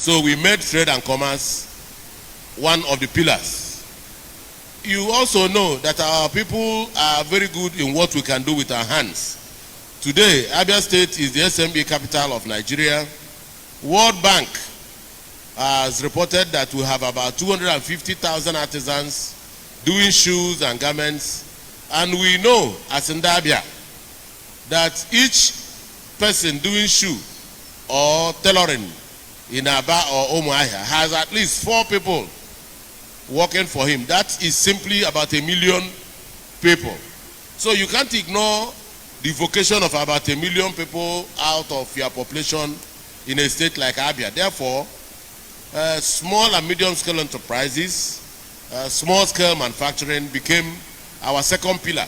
So we made trade and commerce one of the pillars. You also know that our people are very good in what we can do with our hands. Today, Abia State is the SME capital of Nigeria. World Bank has reported that we have about 250,000 artisans doing shoes and garments. And we know, as in Abia, that each person doing shoe or tailoring in Aba or Umuahia has at least 4 people working for him. That is simply about 1 million people. So you can't ignore the vocation of about 1 million people out of your population in a state like Abia. Therefore, small and medium scale enterprises, small scale manufacturing became our second pillar.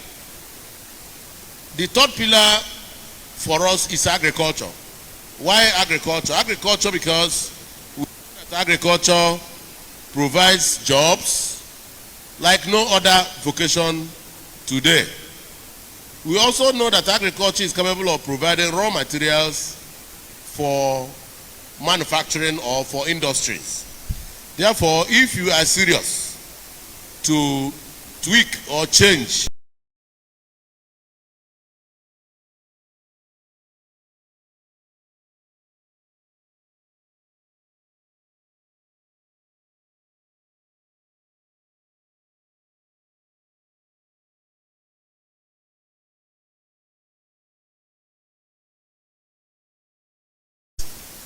The third pillar for us is agriculture. Why agriculture? Agriculture because agriculture provides jobs like no other vocation today. We also know that agriculture is capable of providing raw materials for manufacturing or for industries. Therefore, if you are serious to tweak or change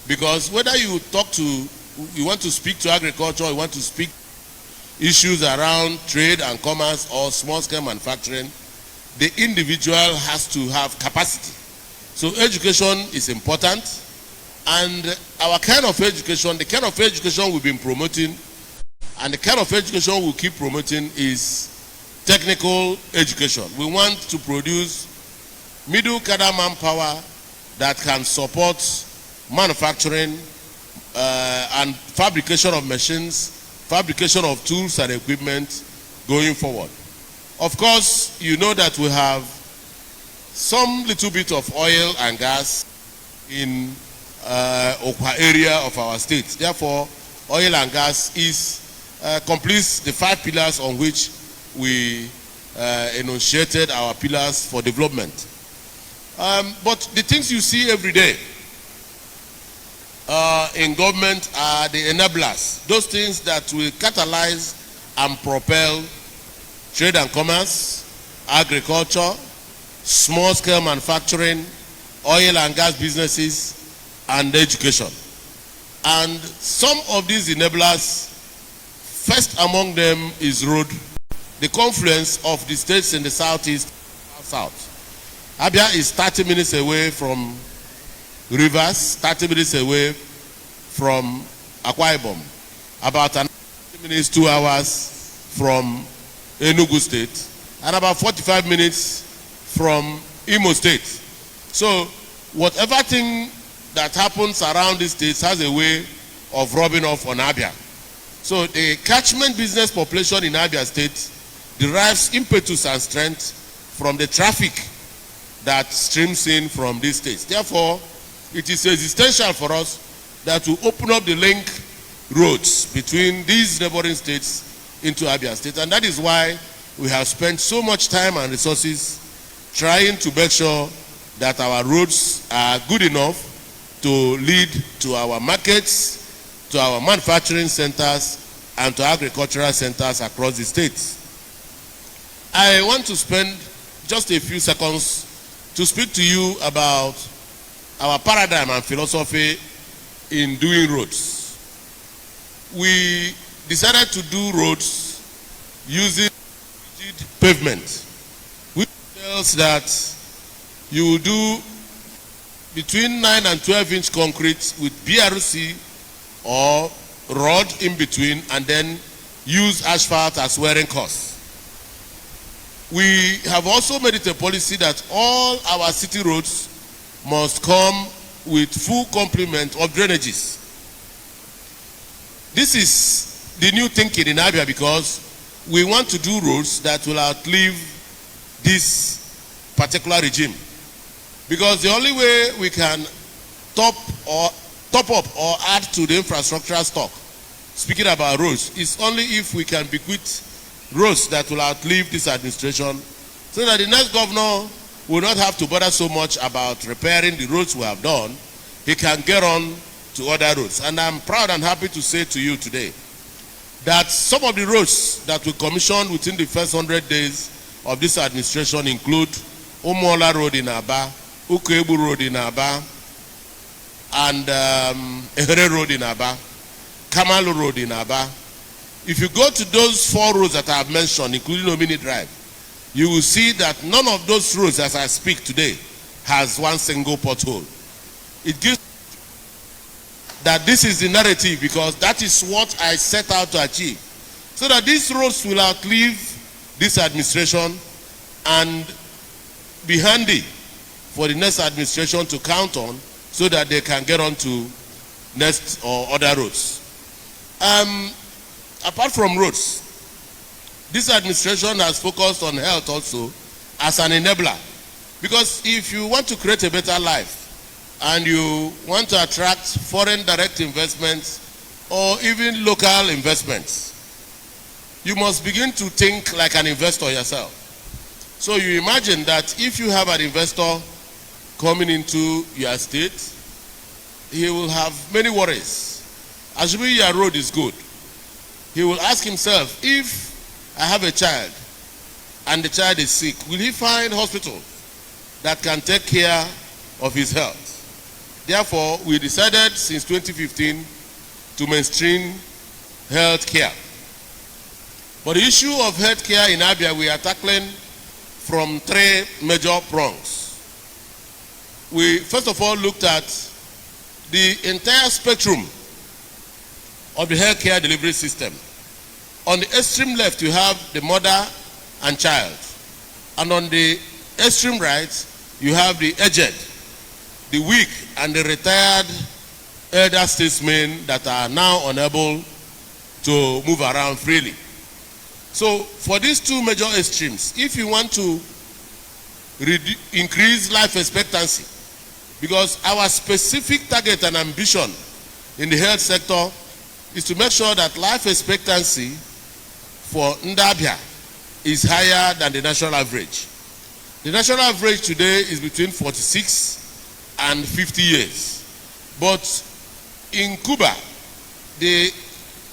because whether you want to speak to agriculture, you want to speak issues around trade and commerce or small scale manufacturing, the individual has to have capacity. So education is important, and our kind of education, the kind of education we've been promoting and the kind of education we'll keep promoting is technical education. We want to produce middle cadre manpower that can support manufacturing and fabrication of machines, fabrication of tools and equipment going forward. Of course, you know that we have some little bit of oil and gas in Okwa area of our state. Therefore, oil and gas completes the 5 pillars on which we enunciated our pillars for development. But the things you see every day in government are the enablers, those things that will catalyze and propel trade and commerce, agriculture, small-scale manufacturing, oil and gas businesses, and education. And some of these enablers, first among them is road, the confluence of the states in the southeast and south. Abia is 30 minutes away from Rivers, 30 minutes away from Akwa Ibom, about 30 minutes, 2 hours from Enugu State, and about 45 minutes from Imo State. So whatever thing that happens around these states has a way of rubbing off on Abia. So the catchment business population in Abia State derives impetus and strength from the traffic that streams in from these states. Therefore, it is existential for us that we open up the link roads between these neighboring states into Abia State. And that is why we have spent so much time and resources trying to make sure that our roads are good enough to lead to our markets, to our manufacturing centers, and to agricultural centers across the states. I want to spend just a few seconds to speak to you about our paradigm and philosophy in doing roads. We decided to do roads using rigid pavement, which tells that you will do between 9 and 12-inch concrete with BRC or rod in between, and then use asphalt as wearing course. We have also made it a policy that all our city roads must come with full complement of drainages. This is the new thinking in Abia because we want to do roads that will outlive this particular regime. Because the only way we can top top up or add to the infrastructural stock, speaking about roads, is only if we can bequeath roads that will outlive this administration, so that the next governor will not have to bother so much about repairing the roads we have done. He can get on to other roads. And I'm proud and happy to say to you today that some of the roads that we commissioned within the first 100 days of this administration include Umuola Road in Abia, Okezie Road in Abia, and Ehere Road in Abia, Kamalu Road in Abia. If you go to those 4 roads that I have mentioned, including Omini Drive, you will see that none of those roads, as I speak today, has one single pothole. It gives that this is the narrative, because that is what I set out to achieve, so that these roads will outlive this administration and be handy for the next administration to count on, so that they can get on to next or other roads. Apart from roads, this administration has focused on health also as an enabler, because if you want to create a better life and you want to attract foreign direct investments or even local investments, you must begin to think like an investor yourself. So you imagine that if you have an investor coming into your state, he will have many worries. Assuming your road is good, he will ask himself, if I have a child and the child is sick, will he find hospital that can take care of his health? Therefore, we decided since 2015 to mainstream health care. But the issue of health care in Abia, we are tackling from 3 major prongs. We first of all looked at the entire spectrum of the healthcare delivery system. On the extreme left, you have the mother and child. And on the extreme right, you have the aged, the weak, and the retired elder statesmen that are now unable to move around freely. So for these 2 major extremes, if you want to increase life expectancy, because our specific target and ambition in the health sector is to make sure that life expectancy for Abia is higher than the national average. The national average today is between 46 and 50 years. But in Cuba, the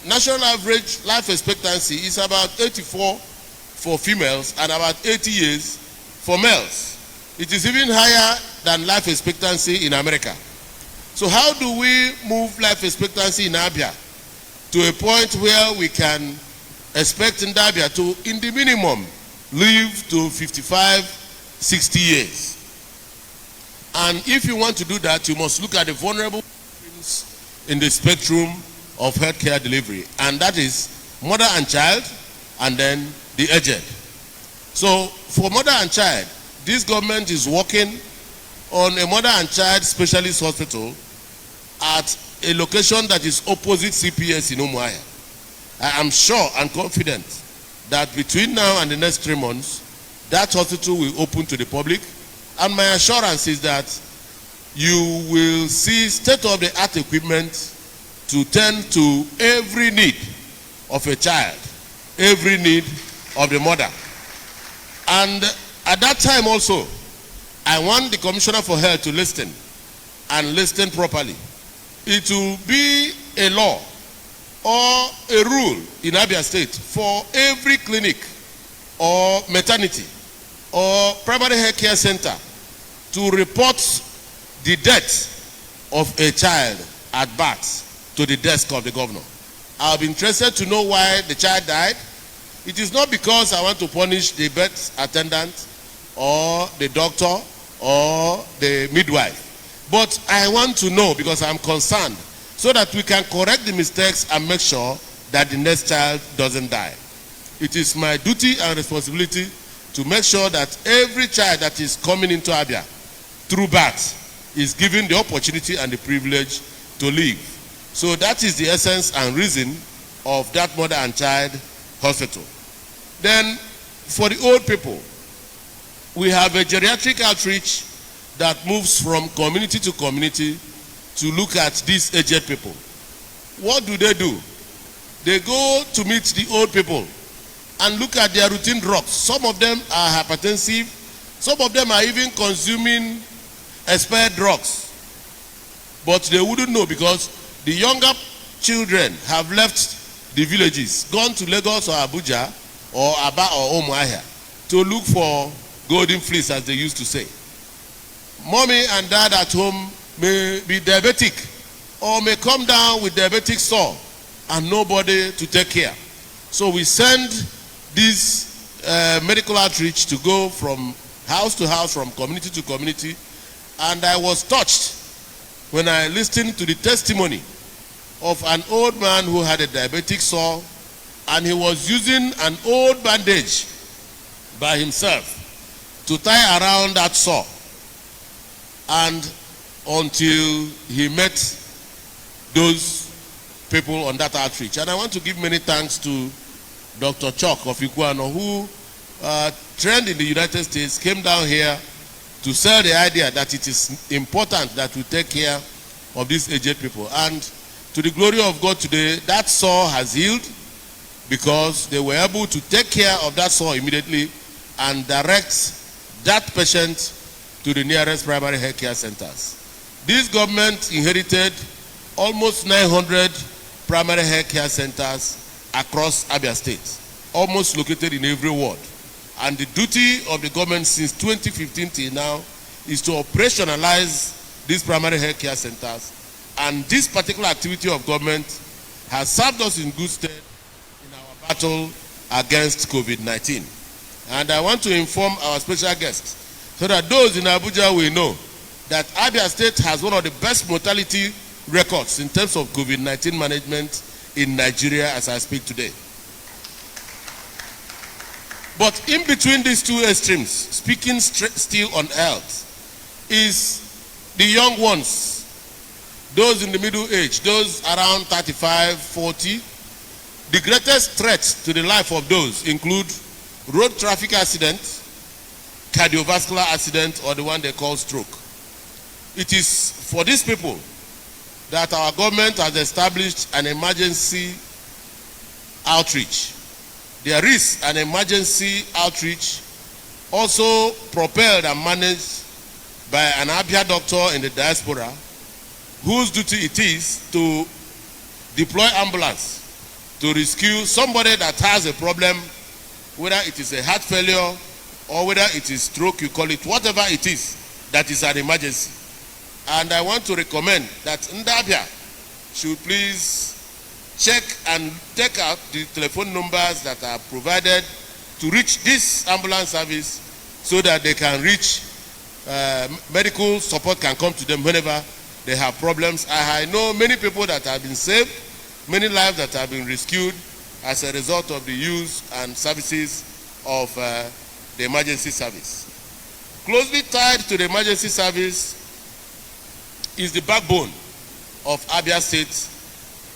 national average life expectancy is about 84 for females and about 80 years for males. It is even higher than life expectancy in America. So how do we move life expectancy in Abia to a point where we can expect in Abia to, in the minimum, live to 55, 60 years? And if you want to do that, you must look at the vulnerable in the spectrum of healthcare delivery, and that is mother and child, and then the aged. So for mother and child, this government is working on a mother and child specialist hospital at a location that is opposite CPS in Umuahia. I am sure and confident that between now and the next 3 months, that hospital will open to the public, and my assurance is that you will see state-of-the-art equipment to tend to every need of a child, every need of the mother. And at that time also, I want the Commissioner for Health to listen, and listen properly. It will be a law or a rule in Abia State for every clinic or maternity or primary health care center to report the death of a child at birth to the desk of the governor. I'll be interested to know why the child died. It is not because I want to punish the birth attendant or the doctor or the midwife, but I want to know because I'm concerned, so that we can correct the mistakes and make sure that the next child doesn't die. It is my duty and responsibility to make sure that every child that is coming into Abia through birth is given the opportunity and the privilege to live. So that is the essence and reason of that mother and child hospital. Then for the old people, we have a geriatric outreach that moves from community to community to look at these aged people. What do? They go to meet the old people and look at their routine drugs. Some of them are hypertensive. Some of them are even consuming expired drugs. But they wouldn't know because the younger children have left the villages, gone to Lagos or Abuja or Abia or Umuahia to look for golden fleece, as they used to say. Mommy and dad at home may be diabetic or may come down with diabetic sore and nobody to take care. So we send this medical outreach to go from house to house, from community to community. And I was touched when I listened to the testimony of an old man who had a diabetic sore, and he was using an old bandage by himself to tie around that sore, and until he met those people on that outreach. And I want to give many thanks to Dr. Chuck of Ikpeazu, who trained in the United States, came down here to sell the idea that it is important that we take care of these aged people. And to the glory of God today, that sore has healed because they were able to take care of that sore immediately and direct that patient to the nearest primary health care centers. This government inherited almost 900 primary health care centers across Abia State, almost located in every ward. And the duty of the government since 2015 till now is to operationalize these primary health care centers. And this particular activity of government has served us in good stead in our battle against COVID-19. And I want to inform our special guests so that those in Abuja will know that Abia State has one of the best mortality records in terms of COVID-19 management in Nigeria as I speak today. But in between these two extremes, speaking still on health, is the young ones, those in the middle age, those around 35, 40. The greatest threat to the life of those include road traffic accident, cardiovascular accident, or the one they call stroke. It is for these people that our government has established an emergency outreach. There is an emergency outreach also propelled and managed by an Abia doctor in the diaspora, whose duty it is to deploy ambulance to rescue somebody that has a problem, whether it is a heart failure or whether it is stroke, you call it, whatever it is, that is an emergency. And I want to recommend that Ndabia should please check and take out the telephone numbers that are provided to reach this ambulance service so that they can reach, medical support can come to them whenever they have problems. I know many people that have been saved, many lives that have been rescued as a result of the use and services of the emergency service. Closely tied to the emergency service is the backbone of Abia State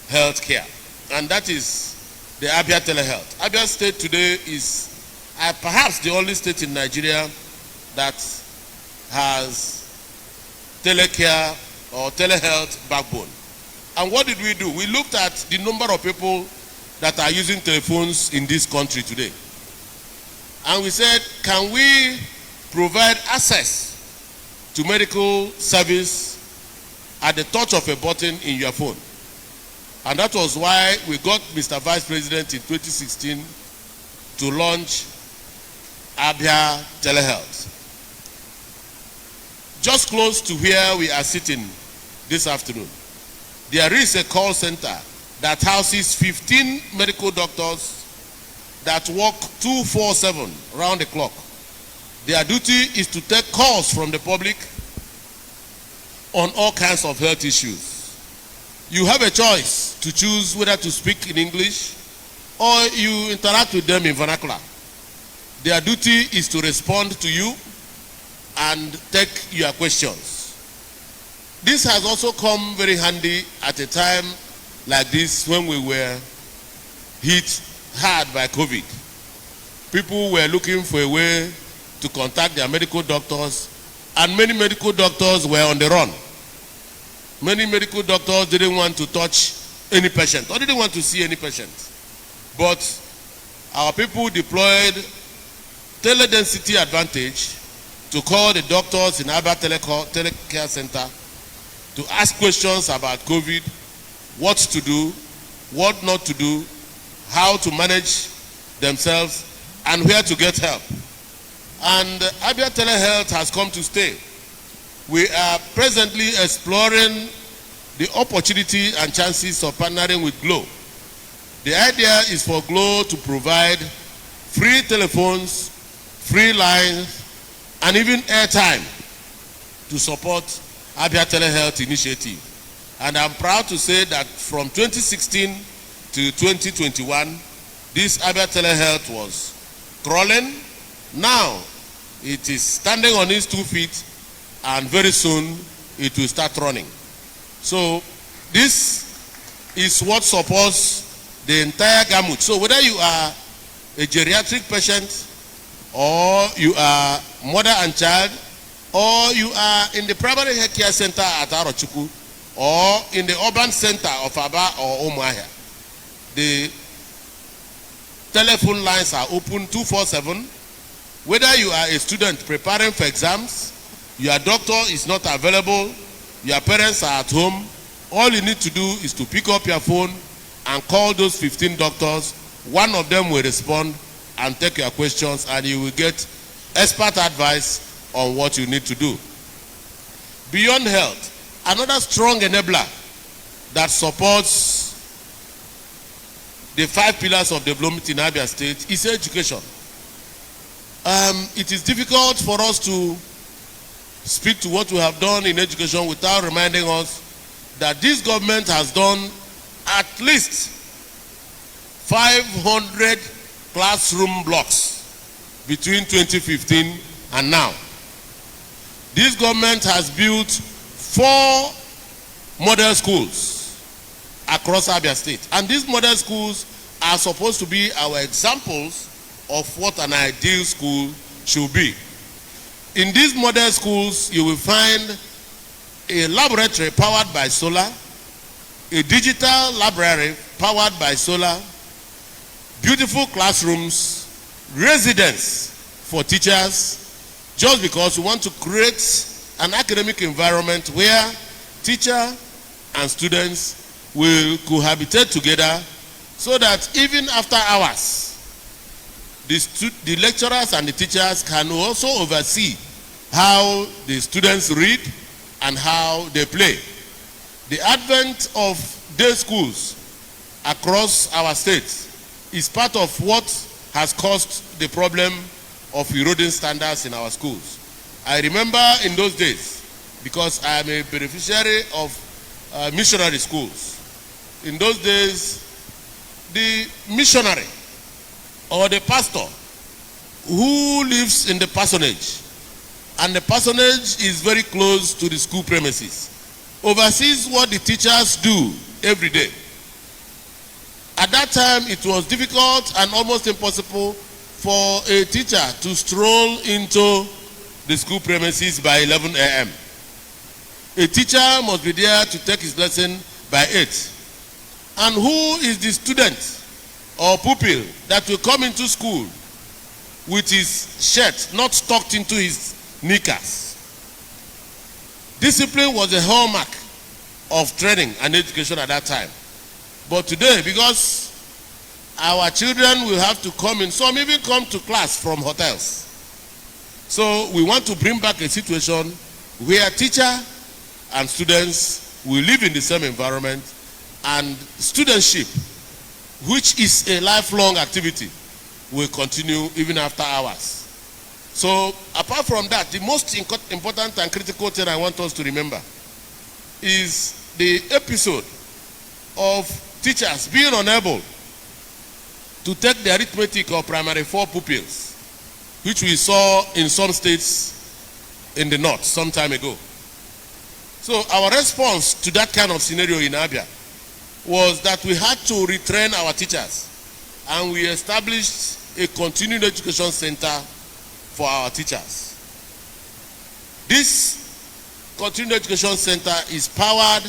health care, and that is the Abia Telehealth. Abia State today is perhaps the only state in Nigeria that has telecare or telehealth backbone. And what did we do? We looked at the number of people that are using telephones in this country today. And we said, can we provide access to medical service at the touch of a button in your phone? And that was why we got Mr. Vice President in 2016 to launch Abia Telehealth. Just close to where we are sitting this afternoon, there is a call center that houses 15 medical doctors that work 24/7 round the clock. Their duty is to take calls from the public on all kinds of health issues. You have a choice to choose whether to speak in English or you interact with them in vernacular. Their duty is to respond to you and take your questions. This has also come very handy at a time like this when we were hit hard by COVID. People were looking for a way to contact their medical doctors, and many medical doctors were on the run. Many medical doctors didn't want to touch any patient or didn't want to see any patient. But our people deployed tele-density advantage to call the doctors in Abia Telecare Center to ask questions about COVID, what to do, what not to do, how to manage themselves, and where to get help. And Abia Telehealth has come to stay. We are presently exploring the opportunity and chances of partnering with Glo. The idea is for Glo to provide free telephones, free lines, and even airtime to support Abia Telehealth initiative. And I'm proud to say that from 2016 to 2021, this Abia Telehealth was crawling. Now it is standing on its 2 feet, and very soon it will start running. So this is what supports the entire gamut. So whether you are a geriatric patient, or you are mother and child, or you are in the primary health care center at Arochukwu, or in the urban center of Aba or Umuahia, the telephone lines are open 24/7. Whether you are a student preparing for exams, your doctor is not available, your parents are at home, all you need to do is to pick up your phone and call those 15 doctors. One of them will respond and take your questions, and you will get expert advice on what you need to do. Beyond health, another strong enabler that supports the 5 pillars of development in Abia State is education. It is difficult for us to speak to what we have done in education without reminding us that this government has done at least 500 classroom blocks between 2015 and now. This government has built 4 model schools across Abia State, and these model schools are supposed to be our examples of what an ideal school should be. In these model schools, you will find a laboratory powered by solar, a digital library powered by solar, beautiful classrooms, residence for teachers, just because we want to create an academic environment where teacher and students will cohabitate together, so that even after hours, the lecturers and the teachers can also oversee how the students read and how they play. The advent of day schools across our state is part of what has caused the problem of eroding standards in our schools. I remember in those days, because I am a beneficiary of missionary schools. In those days, the missionary or the pastor who lives in the parsonage, and the parsonage is very close to the school premises, oversees what the teachers do every day. At that time, it was difficult and almost impossible for a teacher to stroll into the school premises by 11 a.m. A teacher must be there to take his lesson by 8. And who is the student or pupil that will come into school with his shirt not tucked into his knickers? Discipline was a hallmark of training and education at that time. But today, because our children will have to come in, some even come to class from hotels. So we want to bring back a situation where teacher and students will live in the same environment, and studentship, which is a lifelong activity, will continue even after hours. So apart from that, the most important and critical thing I want us to remember is the episode of teachers being unable to take the arithmetic of primary 4 pupils, which we saw in some states in the north some time ago. So our response to that kind of scenario in Abia was that we had to retrain our teachers, and we established a continuing education center for our teachers. This Continuing Education Center is powered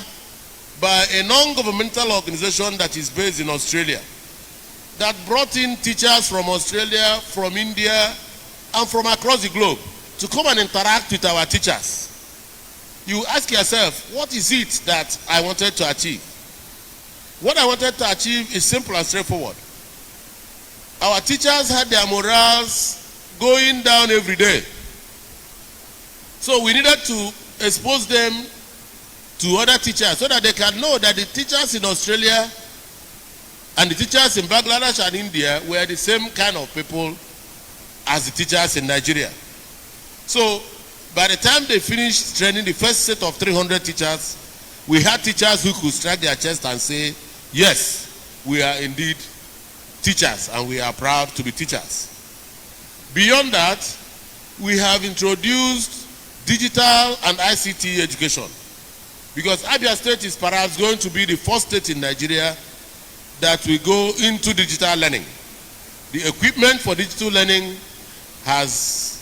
by a non-governmental organization that is based in Australia, that brought in teachers from Australia, from India, and from across the globe to come and interact with our teachers. You ask yourself, what is it that I wanted to achieve? What I wanted to achieve is simple and straightforward. Our teachers had their morals going down every day. So we needed to expose them to other teachers so that they can know that the teachers in Australia and the teachers in Bangladesh and India were the same kind of people as the teachers in Nigeria. So by the time they finished training the first set of 300 teachers, we had teachers who could strike their chest and say, yes, we are indeed teachers and we are proud to be teachers. Beyond that, we have introduced digital and ICT education, because Abia State is perhaps going to be the first state in Nigeria that will go into digital learning. The equipment for digital learning has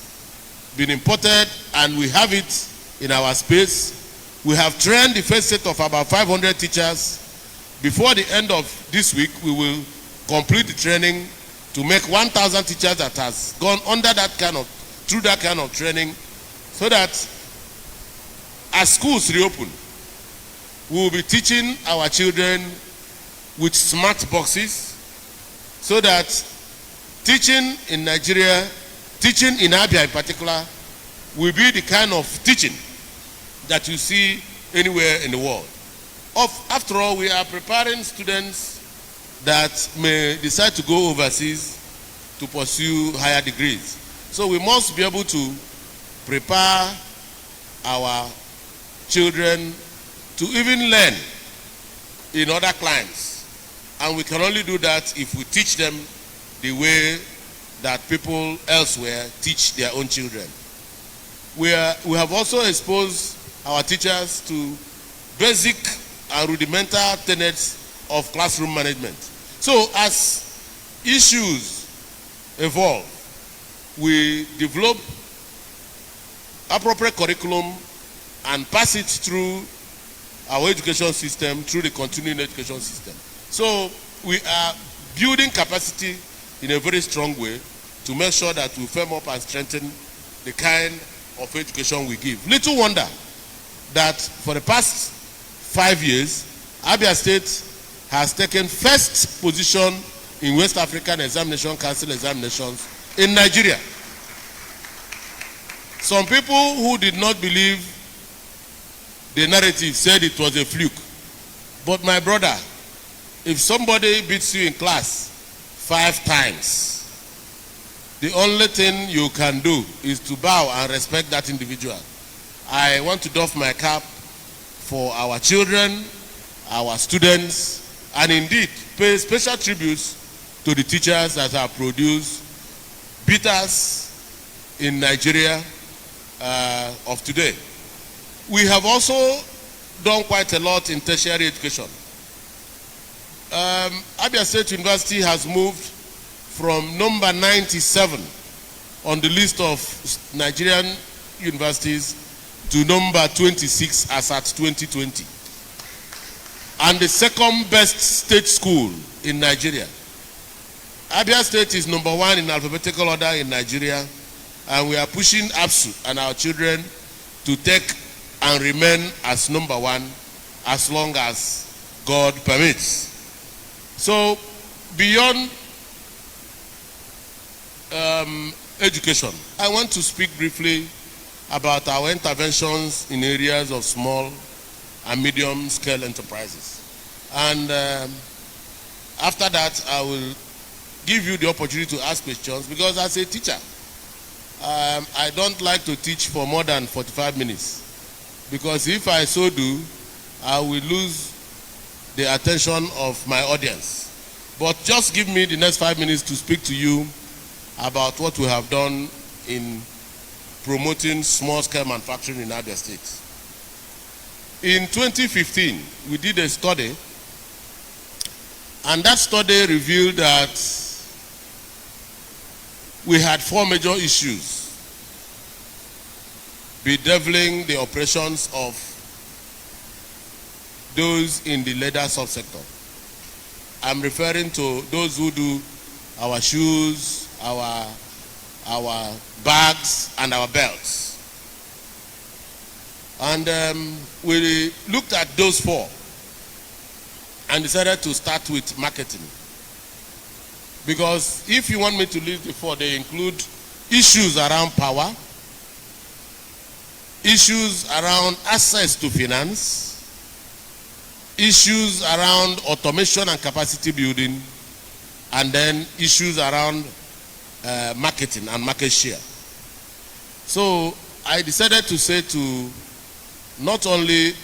been imported and we have it in our space. We have trained the first set of about 500 teachers. Before the end of this week, we will complete the training to make 1,000 teachers that has gone through that kind of training, so that as schools reopen, we will be teaching our children with smart boxes, so that teaching in Nigeria, teaching in Abia in particular, will be the kind of teaching that you see anywhere in the world. After all, we are preparing students that may decide to go overseas to pursue higher degrees. So we must be able to prepare our children to even learn in other climes. And we can only do that if we teach them the way that people elsewhere teach their own children. We have also exposed our teachers to basic and rudimental tenets of classroom management. So as issues evolve, we develop appropriate curriculum and pass it through our education system, through the continuing education system. So we are building capacity in a very strong way to make sure that we firm up and strengthen the kind of education we give. Little wonder that for the past 5 years, Abia State has taken first position in West African Examination Council examinations in Nigeria. Some people who did not believe the narrative said it was a fluke. But my brother, if somebody beats you in class 5 times, the only thing you can do is to bow and respect that individual. I want to doff my cap for our children, our students, and indeed pay special tributes to the teachers that have produced beaters in Nigeria of today. We have also done quite a lot in tertiary education. Abia State University has moved from number 97 on the list of Nigerian universities to number 26 as at 2020. And the second best state school in Nigeria. Abia State is number 1 in alphabetical order in Nigeria, and we are pushing ABSU and our children to take and remain as number 1 as long as God permits. So beyond education, I want to speak briefly about our interventions in areas of small and medium scale enterprises. And after that, I will give you the opportunity to ask questions, because as a teacher, I don't like to teach for more than 45 minutes, because if I so do, I will lose the attention of my audience. But just give me the next 5 minutes to speak to you about what we have done in promoting small-scale manufacturing in Abia State. In 2015, we did a study, and that study revealed that we had 4 major issues bedeviling the operations of those in the leather subsector. I'm referring to those who do our shoes, our bags, and our belts. And we looked at those four and decided to start with marketing. Because if you want me to list the four, they include issues around power, issues around access to finance, issues around automation and capacity building, and then issues around marketing and market share. So I decided to say to not only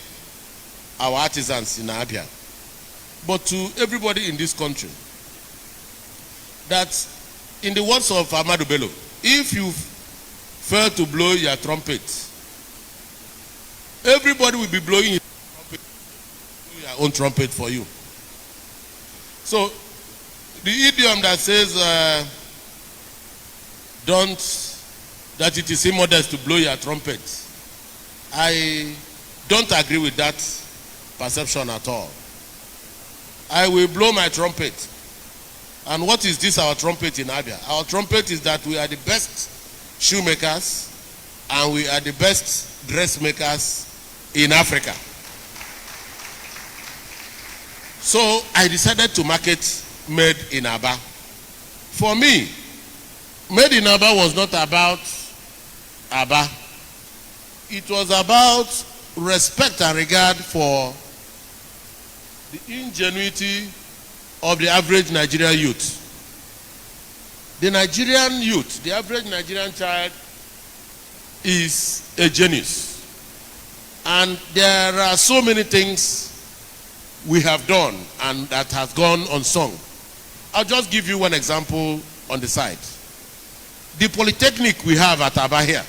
our artisans in Abia, but to everybody in this country, that in the words of Ahmadu Bello, if you fail to blow your trumpet, everybody will be blowing your own trumpet for you. So the idiom that says that it is immodest to blow your trumpet, I don't agree with that perception at all. I will blow my trumpet. And what is this, our trumpet in Abia? Our trumpet is that we are the best shoemakers and we are the best dressmakers in Africa. So I decided to market Made in Aba. For me, Made in Aba was not about Aba. It was about respect and regard for the ingenuity of the average Nigerian youth. The Nigerian youth, the average Nigerian child, is a genius. And there are so many things we have done and that has gone unsung. I'll just give you one example on the side. The polytechnic we have at Abia here,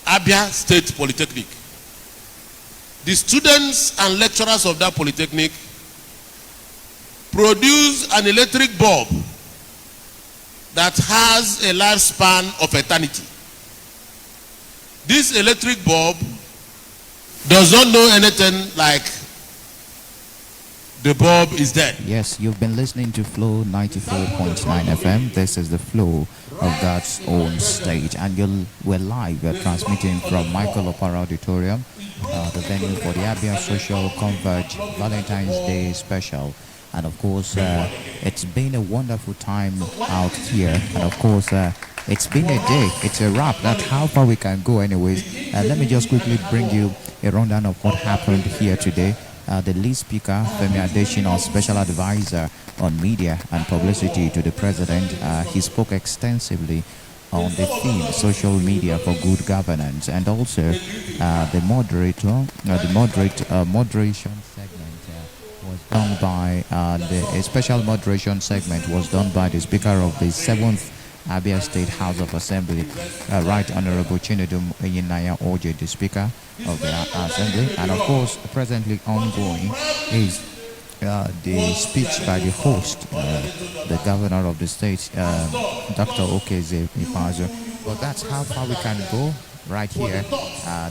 Abia State Polytechnic. The students and lecturers of that polytechnic produce an electric bulb that has a lifespan of eternity. This electric bulb does not know anything like the bulb is dead. Yes, you've been listening to Flow 94.9 FM. This is the flow of God's own stage. And we're live. We're transmitting from Michael Opera Auditorium, the venue for the Abia Social Converge Valentine's Day special. And of course, it's been a wonderful time out here. And of course, it's been a day. It's a wrap. That's how far we can go anyways. Let me just quickly bring you a rundown of what happened here today. The lead speaker, Femi Adesina, special advisor on media and publicity to the president, he spoke extensively on the theme social media for good governance, and also the moderation segment was done by a special moderation segment was done by the speaker of the 7th Abia State House of Assembly, Right Honorable Chinedum Eyinaya Oje, the Speaker of the Assembly. And of course, presently ongoing is the speech by the host, the Governor of the state, Dr. Okezie, Ikpeazu. But that's how far we can go right here.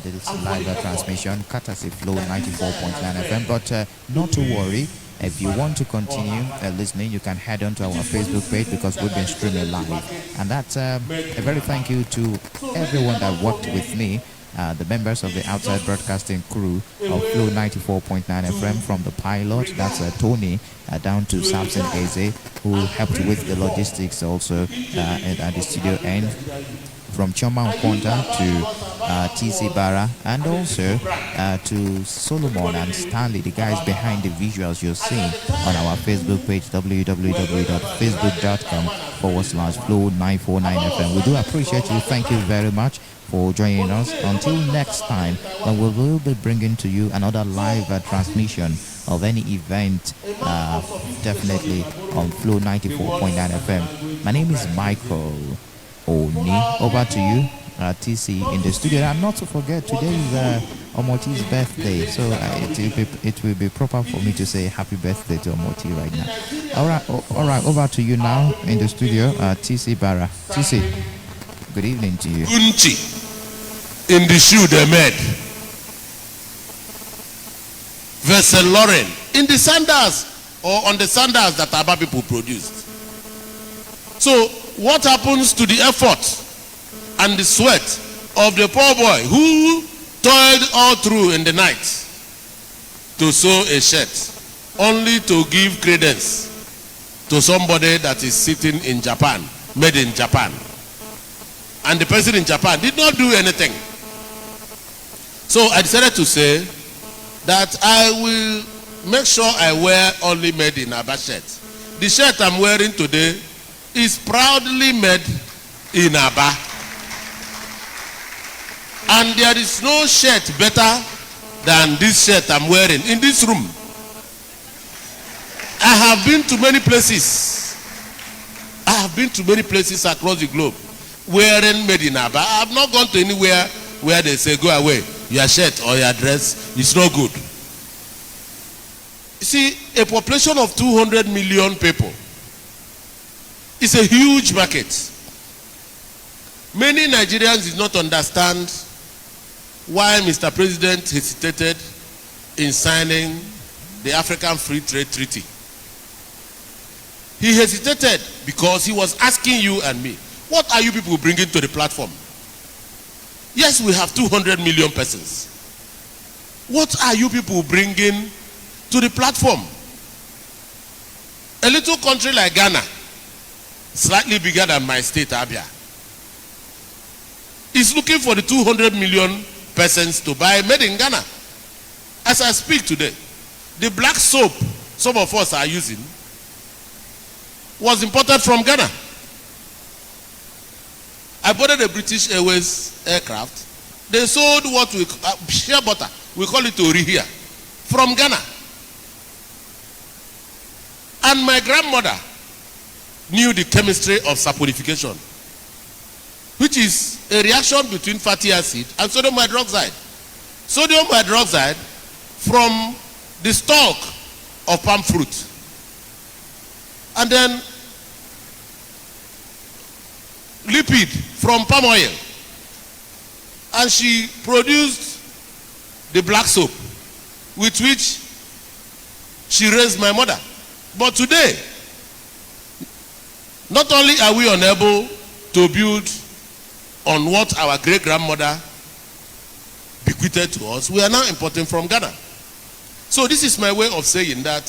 This live transmission, courtesy Flow 94.9 FM. But not to worry. If you want to continue listening, you can head on to our Facebook page because we've been streaming live. And that's a very thank you to everyone that worked with me, the members of the outside broadcasting crew of Flow 94.9 FM, from the pilot, that's Tony, down to Samson Eze, who helped with the logistics also at the studio end. From Choma Nkwonta to TC Barra, and also to Solomon and Stanley, the guys behind the visuals you're seeing on our Facebook page, www.facebook.com/Flow949FM. We do appreciate you. Thank you very much for joining us. Until next time, when we will be bringing to you another live transmission of any event, definitely on Flow 94.9 FM. My name is Michael Oni. Over to you, TC, in the studio. And not to forget, today is Omoti's birthday, so it will be proper for me to say happy birthday to Omoti right now. All right, over to you now in the studio, TC Barra. TC, good evening to you. Unchi. in the shoe they made. Vessel Lauren in the sandals or on the sandals that Aba people produced. So what happens to the effort and the sweat of the poor boy who toiled all through in the night to sew a shirt only to give credence to somebody that is sitting in Japan, made in Japan, and the person in Japan did not do anything? So I decided to say that I will make sure I wear only made in Aba shirt. The shirt I'm wearing today is proudly made in Aba. And there is no shirt better than this shirt I'm wearing in this room. I have been to many places. I have been to many places across the globe wearing made in Aba. I have not gone to anywhere where they say, go away, your shirt or your dress is no good. You see, a population of 200 million people is a huge market. Many Nigerians did not understand why Mr. President hesitated in signing the African Free Trade Treaty. He hesitated because he was asking you and me, what are you people bringing to the platform? Yes, we have 200 million persons. What are you people bringing to the platform? A little country like Ghana, slightly bigger than my state, Abia, is looking for the 200 million persons to buy made in Ghana. As I speak today, the black soap some of us are using was imported from Ghana. I boarded a British Airways aircraft. They sold what we shea butter. We call it Ori here, from Ghana. And my grandmother knew the chemistry of saponification, which is a reaction between fatty acid and sodium hydroxide. Sodium hydroxide from the stalk of palm fruit. And then lipid from palm oil. And she produced the black soap with which she raised my mother. But today, not only are we unable to build on what our great-grandmother bequeathed to us, we are now importing from Ghana. So this is my way of saying that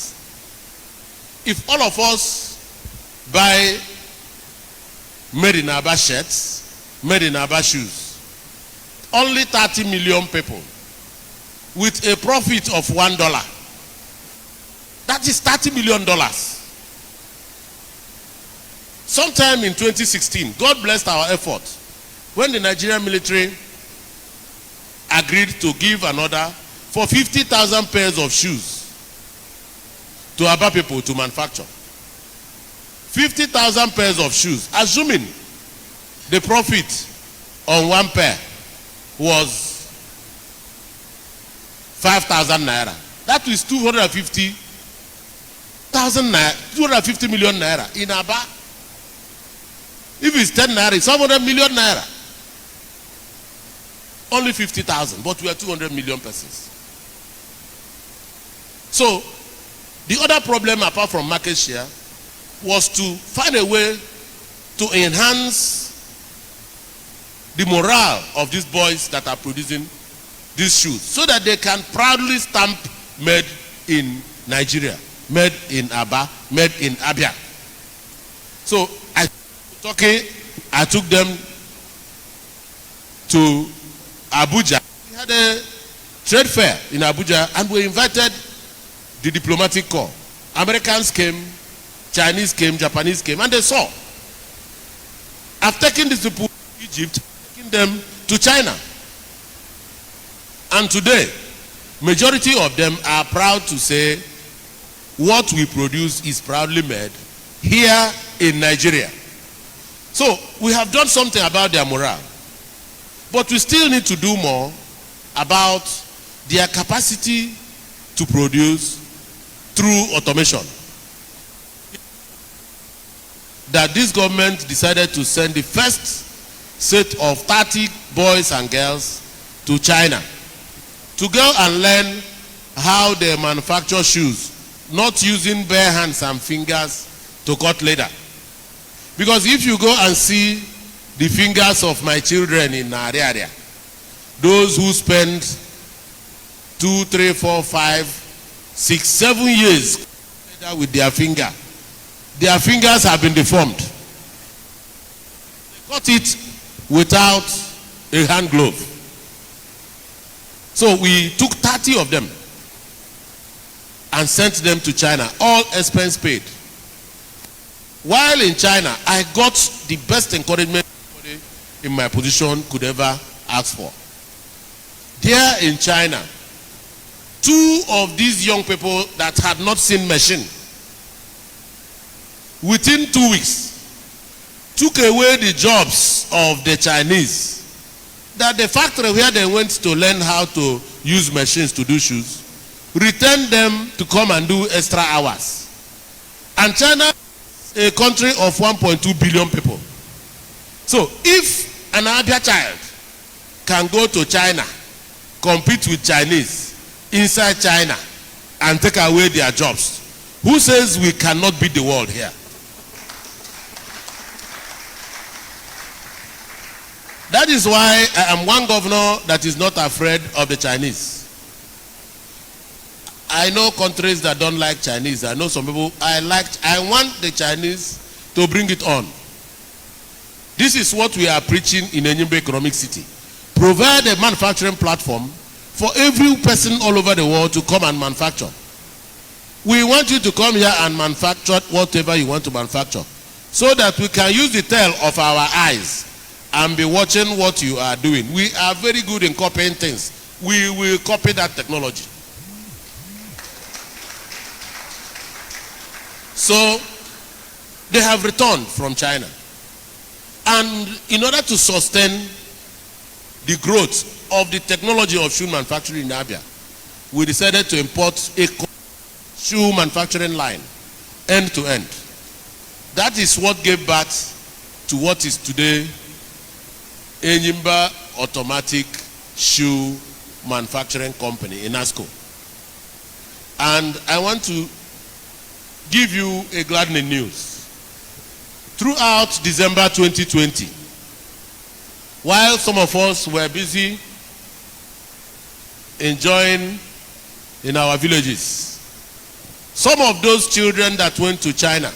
if all of us buy made in Aba shirts, made in Aba shoes, only 30 million people with a profit of $1, that is $30 million. Sometime in 2016, God blessed our effort when the Nigerian military agreed to give an order for 50,000 pairs of shoes to Aba people to manufacture. 50,000 pairs of shoes, assuming the profit on one pair was 5,000 naira. That is 250,000 naira, 250 million naira in Aba. If it's 10 naira, it's 700 million naira. Only 50,000, but we are 200 million persons. So, the other problem apart from market share was to find a way to enhance the morale of these boys that are producing these shoes so that they can proudly stamp made in Nigeria, made in Aba, made in Abia. So I took them to Abuja. We had a trade fair in Abuja and we invited the diplomatic corps. Americans came, Chinese came, Japanese came, and they saw. I've taken these people to Egypt, taken them to China. And today, majority of them are proud to say what we produce is proudly made here in Nigeria. So we have done something about their morale. But we still need to do more about their capacity to produce through automation. That this government decided to send the first set of 30 boys and girls to China to go and learn how they manufacture shoes, not using bare hands and fingers to cut leather. Because if you go and see the fingers of my children in our area, those who spend 2, 3, 4, 5, 6, 7 years with their fingers have been deformed. They cut it without a hand glove. So we took 30 of them and sent them to China, all expense paid. While in China, I got the best encouragement anybody in my position could ever ask for. There in China, 2 of these young people that had not seen machine, within 2 weeks, took away the jobs of the Chinese. That the factory where they went to learn how to use machines to do shoes, returned them to come and do extra hours. And China, a country of 1.2 billion people. So if an Abia child can go to China, compete with Chinese inside China, and take away their jobs, who says we cannot beat the world here? That is why I am one governor that is not afraid of the Chinese. I know countries that don't like Chinese. I know some people I want the Chinese to bring it on. This is what we are preaching in Enyimba Economic City. Provide a manufacturing platform for every person all over the world to come and manufacture. We want you to come here and manufacture whatever you want to manufacture, so that we can use the tail of our eyes and be watching what you are doing. We are very good in copying things. We will copy that technology. So they have returned from China. And in order to sustain the growth of the technology of shoe manufacturing in Abia, we decided to import a shoe manufacturing line, end to end. That is what gave birth to what is today Enyimba Automatic Shoe Manufacturing Company in ASCO. And I want to give you a gladdening news. Throughout December 2020, while some of us were busy enjoying in our villages, some of those children that went to China,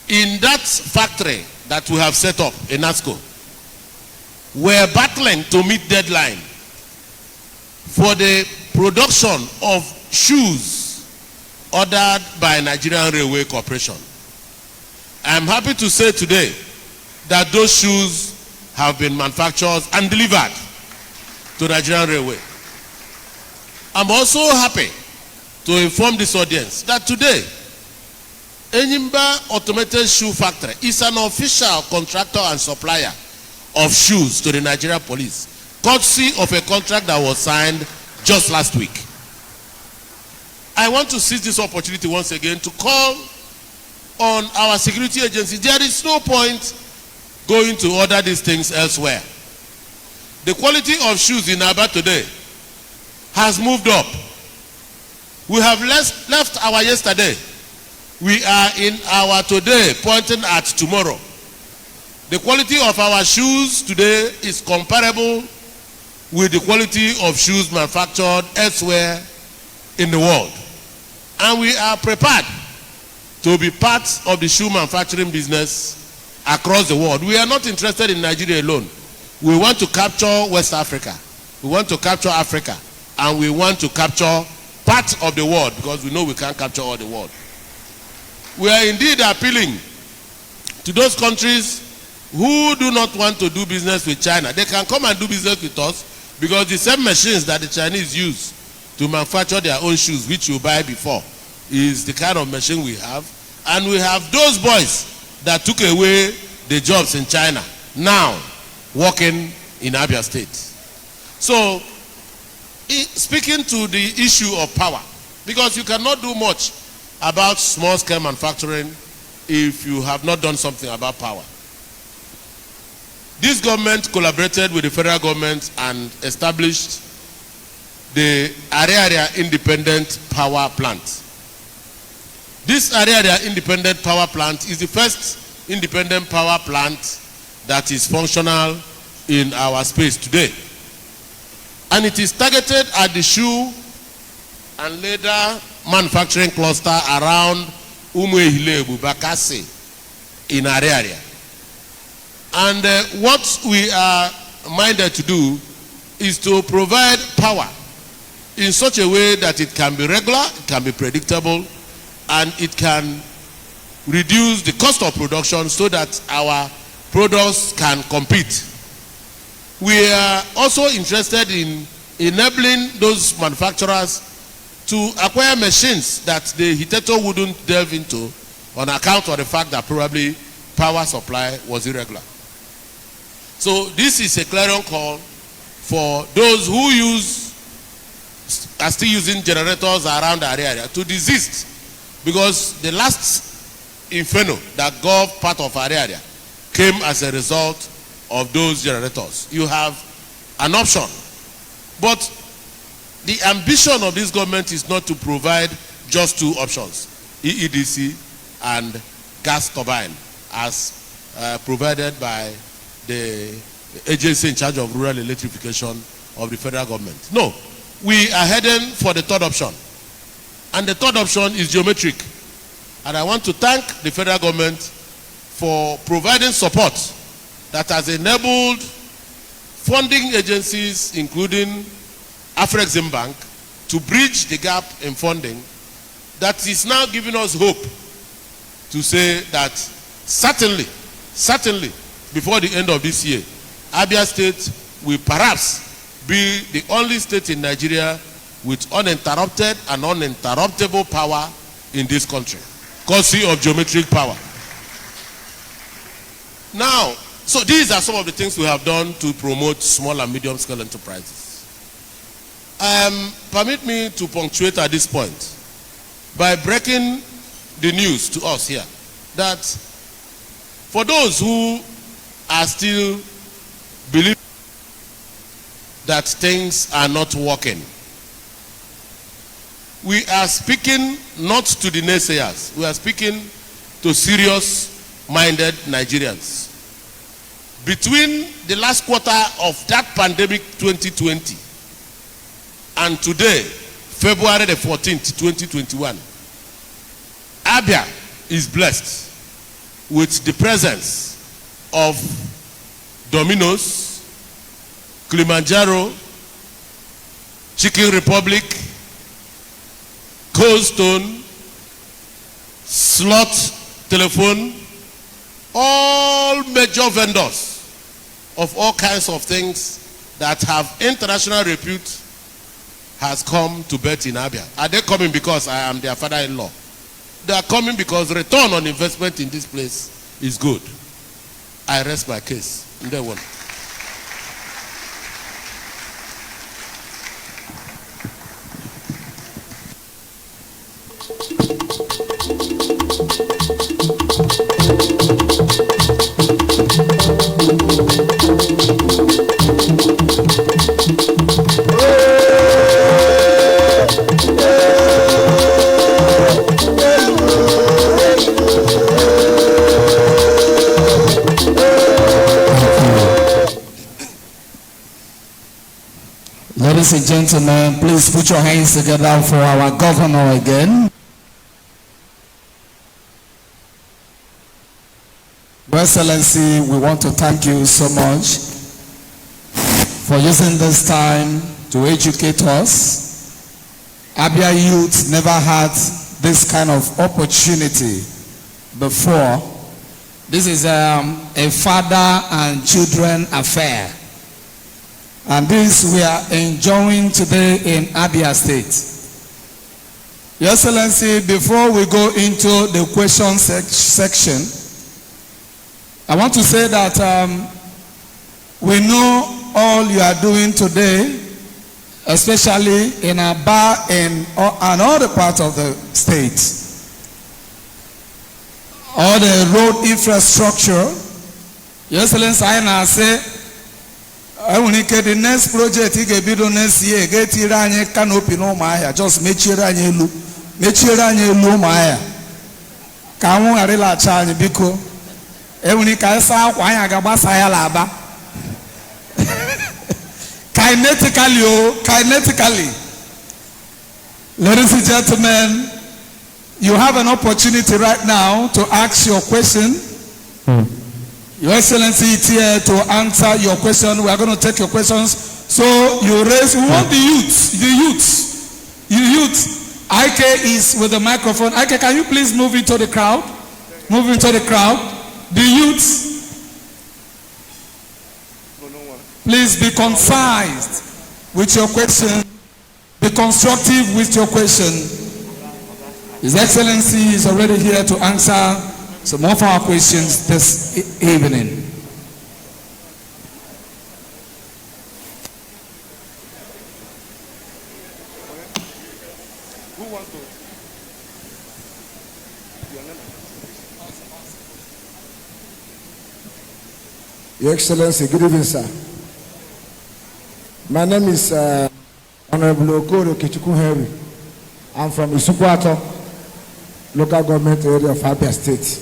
in that factory that we have set up in ASCO, were battling to meet deadline for the production of shoes ordered by Nigerian Railway Corporation. I am happy to say today that those shoes have been manufactured and delivered to Nigerian Railway. I'm also happy to inform this audience that today, Enyimba Automated Shoe Factory is an official contractor and supplier of shoes to the Nigerian police, courtesy of a contract that was signed just last week. I want to seize this opportunity once again to call on our security agencies. There is no point going to order these things elsewhere. The quality of shoes in Abia today has moved up. We have left our yesterday. We are in our today, pointing at tomorrow. The quality of our shoes today is comparable with the quality of shoes manufactured elsewhere in the world. And we are prepared to be part of the shoe manufacturing business across the world. We are not interested in Nigeria alone. We want to capture West Africa. We want to capture Africa. And we want to capture part of the world, because we know we can't capture all the world. We are indeed appealing to those countries who do not want to do business with China. They can come and do business with us, because the same machines that the Chinese use to manufacture their own shoes, which you buy before, is the kind of machine we have. And we have those boys that took away the jobs in China now working in Abia State. So, speaking to the issue of power, because you cannot do much about small-scale manufacturing if you have not done something about power. This government collaborated with the federal government and established the Area Independent Power Plant. This Area Independent Power Plant is the first independent power plant that is functional in our space today. And it is targeted at the shoe and leather manufacturing cluster around Umuehile, Bakassi in Area. And what we are minded to do is to provide power in such a way that it can be regular, it can be predictable, and it can reduce the cost of production so that our products can compete. We are also interested in enabling those manufacturers to acquire machines that the hitherto wouldn't delve into on account of the fact that probably power supply was irregular. So this is a clarion call for those who are still using generators around the area to desist, because the last inferno that gulfed part of our area came as a result of those generators. You have an option, but the ambition of this government is not to provide just two options, EEDC and gas turbine, as provided by the agency in charge of rural electrification of the federal government. No, we are heading for the third option. And the third option is geometric. And I want to thank the federal government for providing support that has enabled funding agencies, including Afrexim Bank, to bridge the gap in funding that is now giving us hope to say that certainly, before the end of this year, Abia State will perhaps be the only state in Nigeria with uninterrupted and uninterruptible power in this country, courtesy of geometric power. Now, so these are some of the things we have done to promote small and medium scale enterprises. Permit me to punctuate at this point by breaking the news to us here that for those who are still believing that things are not working, we are speaking not to the naysayers, we are speaking to serious-minded Nigerians. Between the last quarter of that pandemic 2020 and today, February the 14th, 2021, Abia is blessed with the presence of Domino's, Kilimanjaro, Chicken Republic, Cold Stone, Slot Telephone, all major vendors of all kinds of things that have international repute has come to bet in Abia. Are they coming because I am their father-in-law? They are coming because return on investment in this place is good. I rest my case. They won. Ladies and gentlemen, please put your hands together for our governor again. Your Excellency, we want to thank you so much for using this time to educate us. Abia youth never had this kind of opportunity before. This is a father and children affair. And this we are enjoying today in Abia State. Your Excellency, before we go into the question section, I want to say that we know all you are doing today, especially in Abia and all the parts of the state. All the road infrastructure, Your Excellency, I say, I will need the next project. He gave you next year. Get here and canopy no Maya. Just make sure and you look. Make sure and you look Maya. Come on, I relax charge because every Kasa, why I got Basaya Laba. Kinetically. Ladies and gentlemen, you have an opportunity right now to ask your question. Your Excellency is here to answer your question. We are going to take your questions. So you raise, we want the youth. IK is with the microphone. IK, can you please move into the crowd? Move into the crowd. The youth, please be concise with your question. Be constructive with your question. His Excellency is already here to answer some of our questions this evening. Who wants to? Your Excellency, good evening, sir. My name is Honorable Okezie Henry. I'm from Ikpeazu, local government area of Abia State.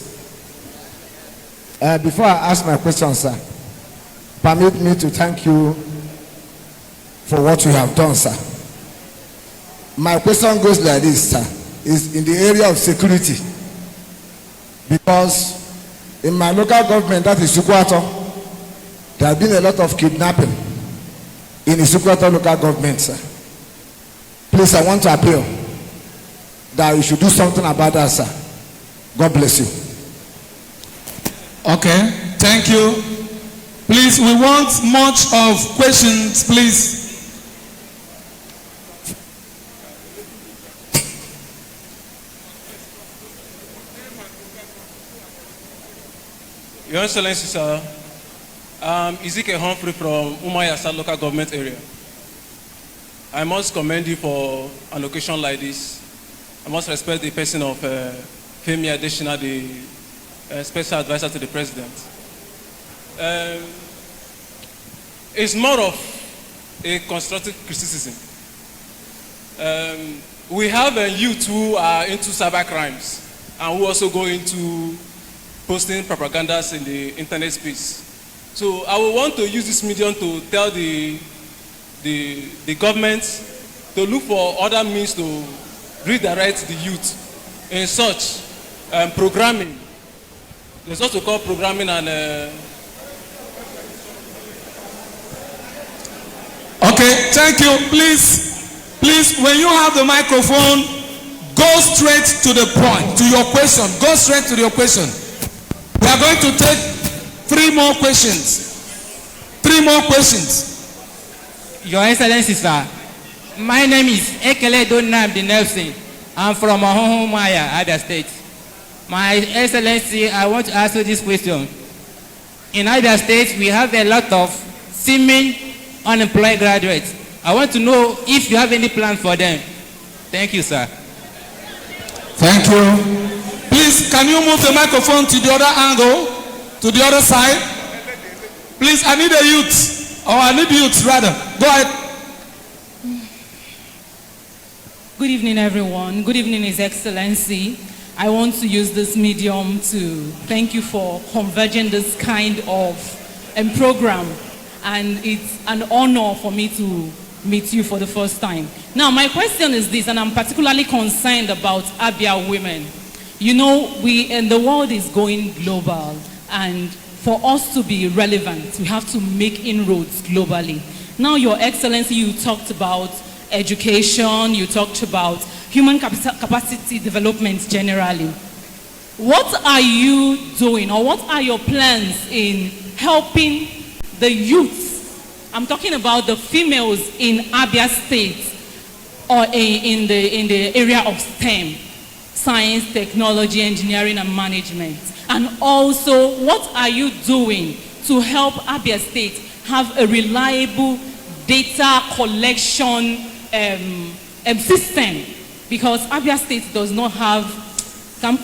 Before I ask my question, sir, permit me to thank you for what you have done, sir. My question goes like this, sir, is in the area of security. Because in my local government, that is Ikpeazu, there have been a lot of kidnapping in the Ikpeazu local government, sir. Please, I want to appeal that you should do something about that, sir. God bless you. Okay, thank you. Please, we want much of questions, please. Your Excellency, sir, Ezekiel Humphrey from Umayasa local government area. I must commend you for an occasion like this. I must respect the person of Femi Adesina, the special advisor to the president. It's more of a constructive criticism. We have youth who are into cyber crimes and who also go into posting propagandas in the internet space. So I will want to use this medium to tell the government to look for other means to redirect the youth in such programming. There's what we call programming and Okay, thank you. Please, when you have the microphone, go straight to the point, to your question. Go straight to your question. We are going to take 3 more questions. 3 more questions. Your Excellency, sir, my name is Ekele Donamdi Nelson. I'm from Ahomaya, Abia State. My Excellency, I want to ask you this question. In Abia State, we have a lot of seeming unemployed graduates. I want to know if you have any plan for them. Thank you, sir. Thank you. Please, can you move the microphone to the other angle, to the other side? Please, I need a youth. Or I need youth, rather. Go ahead. Good evening, everyone. Good evening, His Excellency. I want to use this medium to thank you for converging this kind of program. And it's an honor for me to meet you for the first time. Now, my question is this, and I'm particularly concerned about Abia women. You know, the world is going global, and for us to be relevant, we have to make inroads globally. Now, Your Excellency, you talked about education, you talked about human capacity development generally. What are you doing, or what are your plans in helping the youth? I'm talking about the females in Abia State, or in the area of STEM, science, technology, engineering, and management. And also, what are you doing to help Abia State have a reliable data collection system? Because Abia State does not have data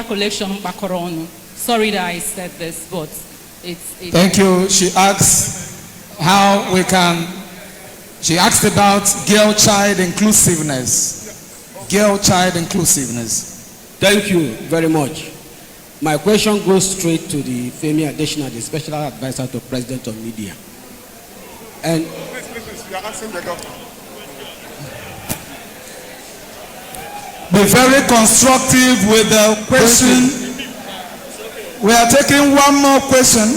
collection. Sorry that I said this, but it's Thank you. She asked how we can, she asked about girl-child inclusiveness. Girl-child inclusiveness. Thank you very much. My question goes straight to the Femi Adesina, the Special Advisor to President of Media. And Please, you are asking the doctor. Be very constructive with the question. We are taking one more question.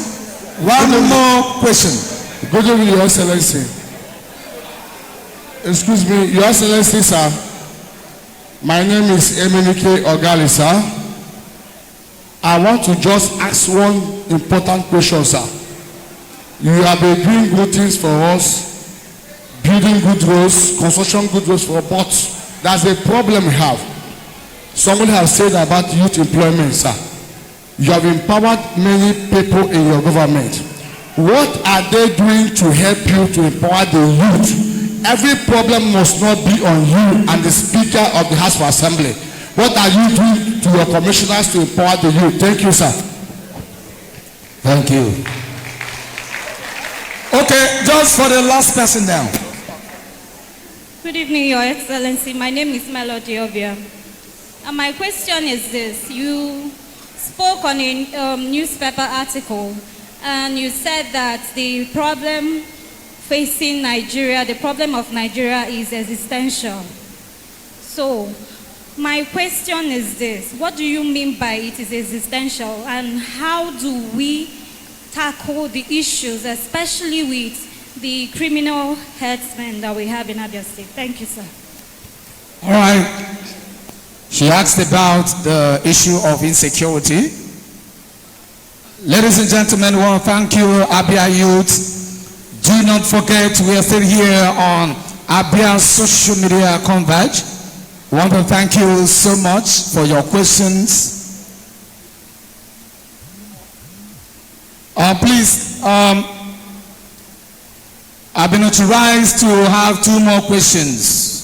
One more question. Good evening, Your Excellency. Excuse me, Your Excellency, sir. My name is Emenike Ogali, sir. I want to just ask one important question, sir. You have been doing good things for us, building good roads, construction good roads for us, but there's a problem we have. Someone has said about youth employment, sir. You have empowered many people in your government. What are they doing to help you to empower the youth? Every problem must not be on you and the Speaker of the House of Assembly. What are you doing to your commissioners to empower the youth? Thank you, sir. Thank you. Okay, just for the last person now. Good evening, Your Excellency. My name is Melody Abia. And my question is this. You spoke on a newspaper article and you said that the problem facing Nigeria, the problem of Nigeria is existential. So, my question is this. What do you mean by it is existential, and how do we tackle the issues, especially with the criminal herdsmen that we have in Abia State? Thank you, sir. All right. She asked about the issue of insecurity. Ladies and gentlemen, we want to thank you, Abia youth. Do not forget, we are still here on Abia social media Converge. We want to thank you so much for your questions. Please, I've been authorized to have two more questions.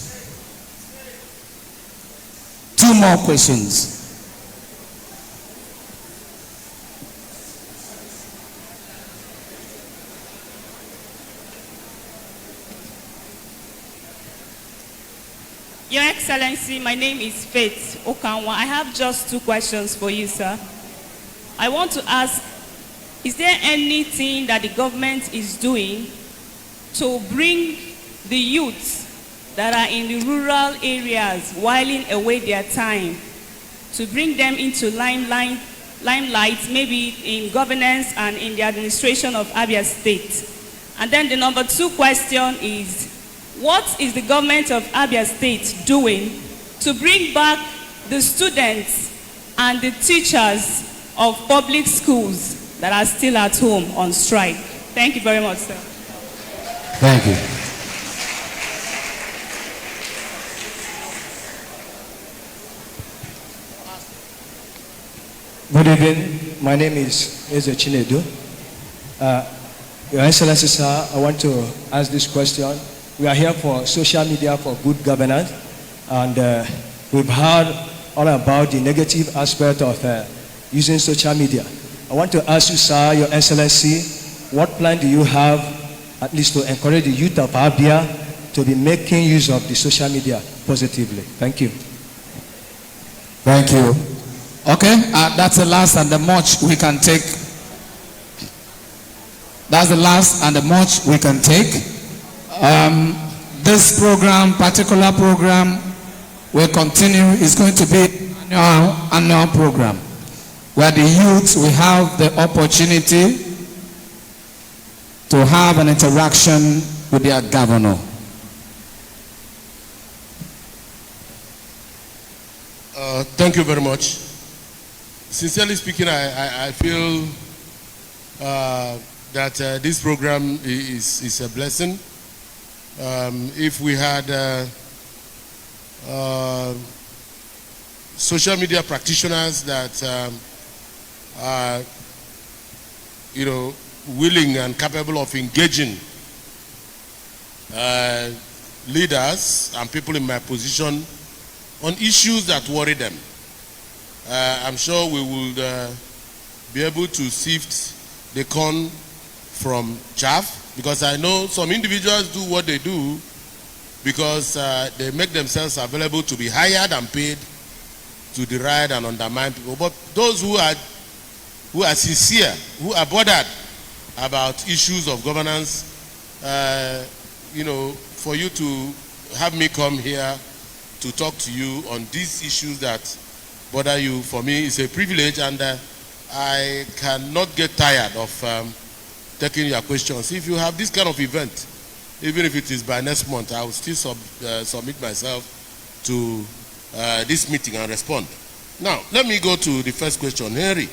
Two more questions. Your Excellency, my name is Faith Okanwa. I have just two questions for you, sir. I want to ask, is there anything that the government is doing to bring the youths that are in the rural areas whiling away their time, to bring them into limelight, maybe in governance and in the administration of Abia State? And then the number two question is, what is the government of Abia State doing to bring back the students and the teachers of public schools that are still at home on strike? Thank you very much, sir. Thank you. Good evening. My name is Eze Chinedu. Your Excellency, sir, I want to ask this question. We are here for social media for good governance, and we've heard all about the negative aspect of using social media. I want to ask you, sir, Your Excellency, what plan do you have, at least to encourage the youth of Abia to be making use of the social media positively? Thank you. Thank you. Okay, that's the last and the much we can take. That's the last and the much we can take. This program, particular program, will continue. It's going to be an annual program where the youth will have the opportunity to have an interaction with their governor. Thank you very much. Sincerely speaking, I feel that this program is a blessing. If we had social media practitioners that are, willing and capable of engaging leaders and people in my position on issues that worry them, I'm sure we would be able to sift the corn from chaff, because I know some individuals do what they do because they make themselves available to be hired and paid to deride and undermine people. But those who are sincere, who are bothered about issues of governance, for you to have me come here to talk to you on these issues that bother you, for me, is a privilege, and I cannot get tired of taking your questions. If you have this kind of event, even if it is by next month, I will still submit myself to this meeting and respond. Now, let me go to the first question. Henry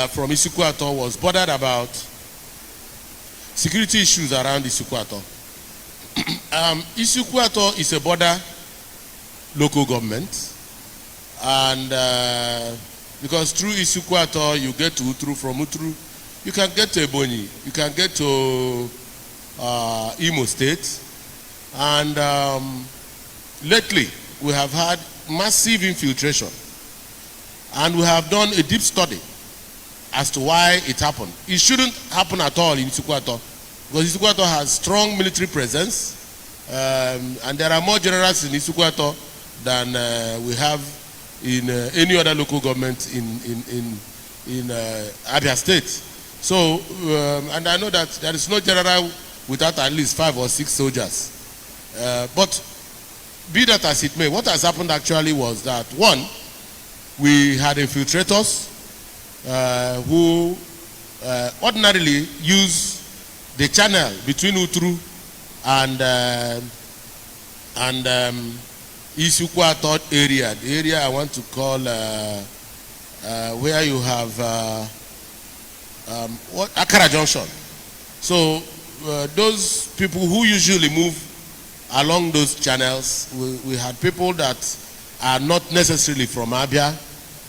from Ikpeazu was bothered about security issues around Ikpeazu. Ikpeazu is a border local government, and because through Ikpeazu you get to Utru, from Utru you can get to Ebonyi, you can get to Imo State, and lately we have had massive infiltration, and we have done a deep study as to why it happened. It shouldn't happen at all in Ikpeazu, because Ikpeazu has strong military presence, and there are more generals in Ikpeazu than we have in any other local government in Abia State. So, and I know that there is no general without at least 5 or 6 soldiers. But be that as it may, what has happened actually was that, one, we had infiltrators who ordinarily use the channel between Utru and Ikpeazu area, the area I want to call where you have Akara Junction. So those people who usually move along those channels, we had people that are not necessarily from Abia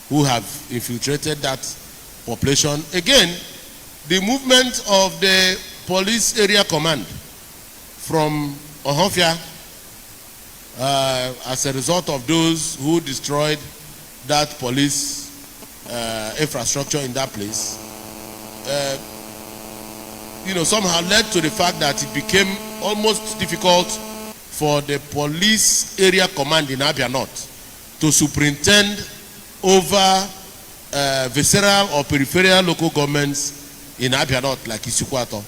who have infiltrated that population. Again, the movement of the police area command from Ohofia as a result of those who destroyed that police infrastructure in that place, somehow led to the fact that it became almost difficult for the police area command in Abia North to superintend over visceral or peripheral local governments in Abia North like Ikpeazu.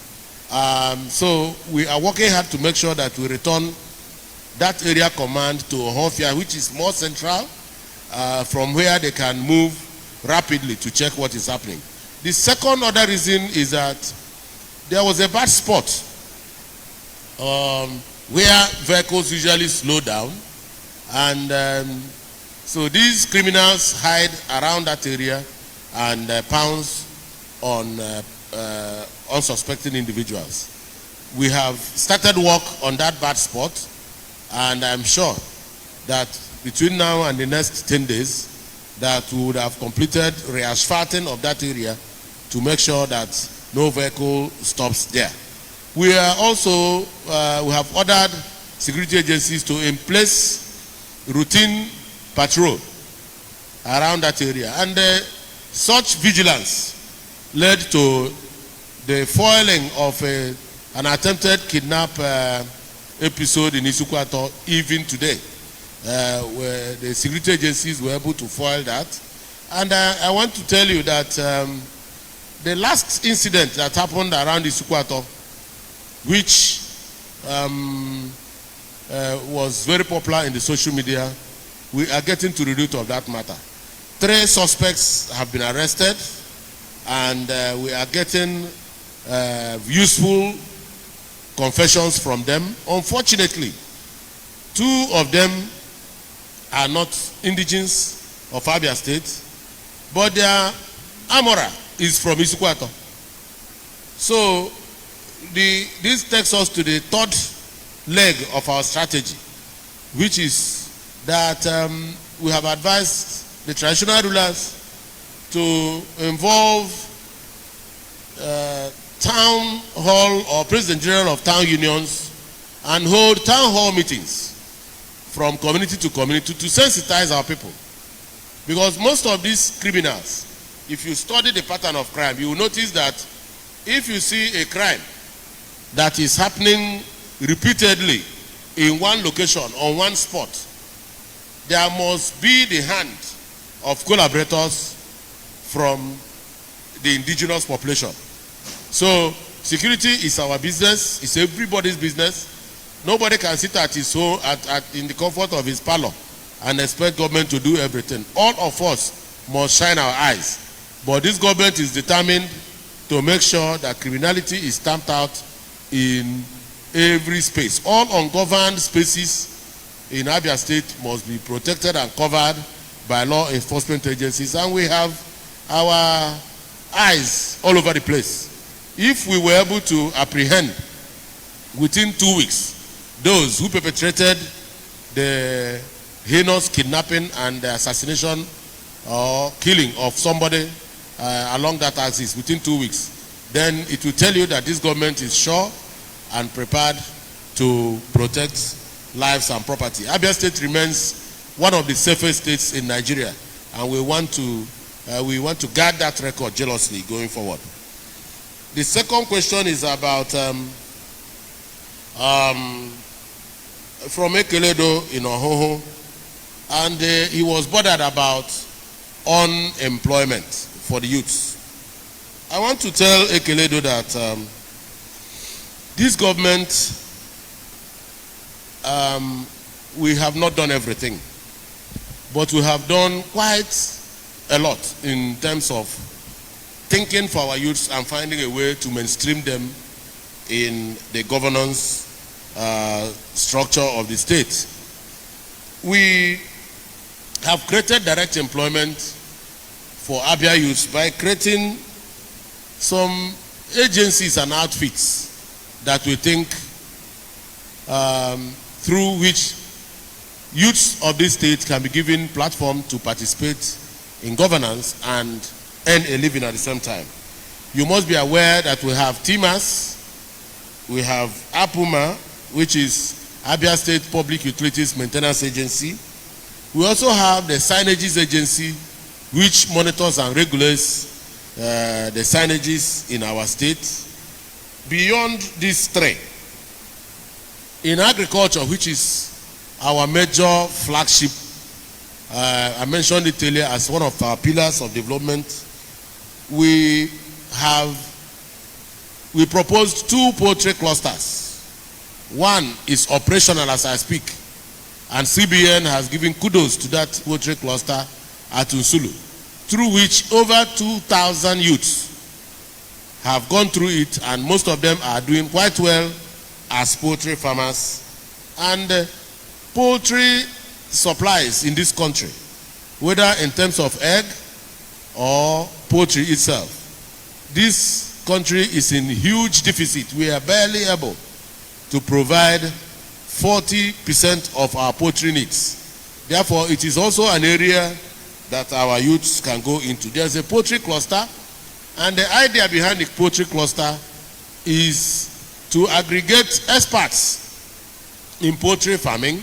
So we are working hard to make sure that we return that area command to Ohofia, which is more central, from where they can move rapidly to check what is happening. The second other reason is that there was a bad spot where vehicles usually slow down, and so these criminals hide around that area and pounce on unsuspecting individuals. We have started work on that bad spot, and I'm sure that between now and the next 10 days that we would have completed re-asphalting of that area to make sure that no vehicle stops there. We are also, we have ordered security agencies to in place routine patrol around that area, and such vigilance led to the foiling of an attempted kidnap episode in Ikpeazu even today, where the security agencies were able to foil that. And I want to tell you that the last incident that happened around Ikpeazu, which was very popular in the social media, we are getting to the root of that matter. 3 suspects have been arrested, and we are getting useful confessions from them. Unfortunately, 2 of them are not indigenes of Abia State, but their armorer is from Ikpeazu. So this takes us to the 3rd leg of our strategy, which is that we have advised the traditional rulers to involve town hall or president general of town unions and hold town hall meetings from community to community to sensitize our people, because most of these criminals if you study the pattern of crime, you will notice that if you see a crime that is happening repeatedly in one location, on one spot, there must be the hand of collaborators from the indigenous population. So security is our business, it's everybody's business. Nobody can sit at his home, in the comfort of his parlor and expect government to do everything. All of us must shine our eyes. But this government is determined to make sure that criminality is stamped out in every space. All ungoverned spaces in Abia State must be protected and covered by law enforcement agencies, and we have our eyes all over the place. If we were able to apprehend within 2 weeks those who perpetrated the heinous kidnapping and the assassination or killing of somebody along that axis within 2 weeks, then it will tell you that this government is sure and prepared to protect lives and property. Abia State remains one of the safest states in Nigeria, and we want to guard that record jealously going forward. The second question is about from Ekeledo in Ohoho, and he was bothered about unemployment for the youths. I want to tell Ekeledo that this government, we have not done everything, but we have done quite a lot in terms of thinking for our youths and finding a way to mainstream them in the governance structure of the state. We have created direct employment for Abia youths by creating some agencies and outfits that we think through which youths of this state can be given platform to participate in governance and earn a living at the same time. You must be aware that we have TIMAS, we have APUMA, which is Abia State Public Utilities Maintenance Agency. We also have the Signages Agency, which monitors and regulates the signages in our state. Beyond these three, in agriculture, which is our major flagship, I mentioned it earlier as one of our pillars of development, we proposed 2 poultry clusters. One is operational as I speak, and CBN has given kudos to that poultry cluster at Unsulu, through which over 2,000 youths have gone through it, and most of them are doing quite well as poultry farmers. And poultry supplies in this country, whether in terms of egg or poultry itself, this country is in huge deficit. We are barely able to provide 40% of our poultry needs. Therefore, it is also an area that our youths can go into. There's a poultry cluster, and the idea behind the poultry cluster is to aggregate experts in poultry farming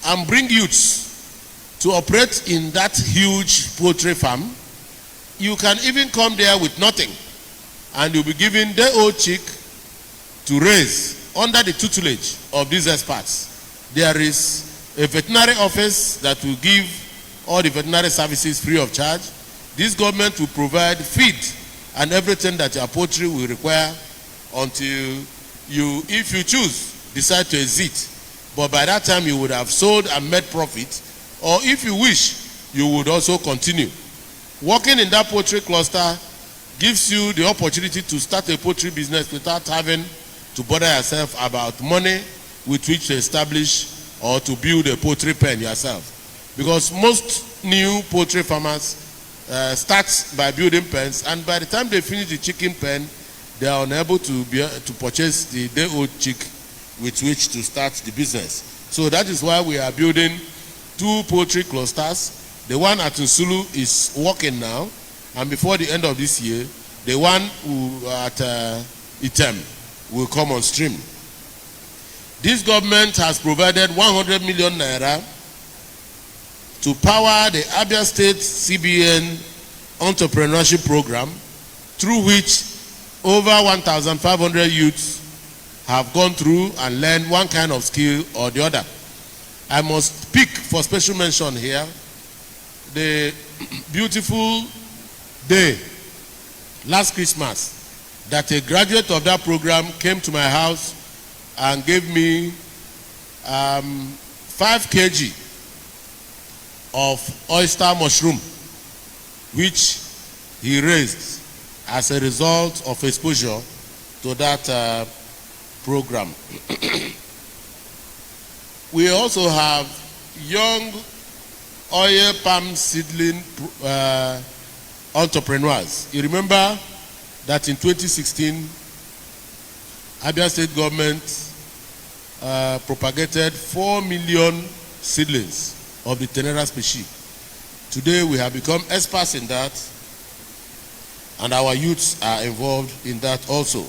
and bring youths to operate in that huge poultry farm. You can even come there with nothing, and you'll be given their old chick to raise under the tutelage of these experts. There is a veterinary office that will give all the veterinary services free of charge. This government will provide feed and everything that your poultry will require until you, if you choose, decide to exit. But by that time you would have sold and made profit, or if you wish, you would also continue. Working in that poultry cluster gives you the opportunity to start a poultry business without having to bother yourself about money with which to establish or to build a poultry pen yourself. Because most new poultry farmers start by building pens, and by the time they finish the chicken pen, they are unable to purchase the day-old chick with which to start the business. So that is why we are building 2 poultry clusters. The one at Nsulu is working now, and before the end of this year, the one at Item will come on stream. This government has provided 100 million naira to power the Abia State CBN entrepreneurship program through which over 1,500 youths have gone through and learned one kind of skill or the other. I must pick for special mention here the beautiful day last Christmas that a graduate of that program came to my house and gave me 5 kg of oyster mushroom, which he raised as a result of exposure to that program. We also have young oil palm seedling entrepreneurs. You remember that in 2016, Abia State government propagated 4 million seedlings of the Tenera species. Today we have become experts in that, and our youths are involved in that also.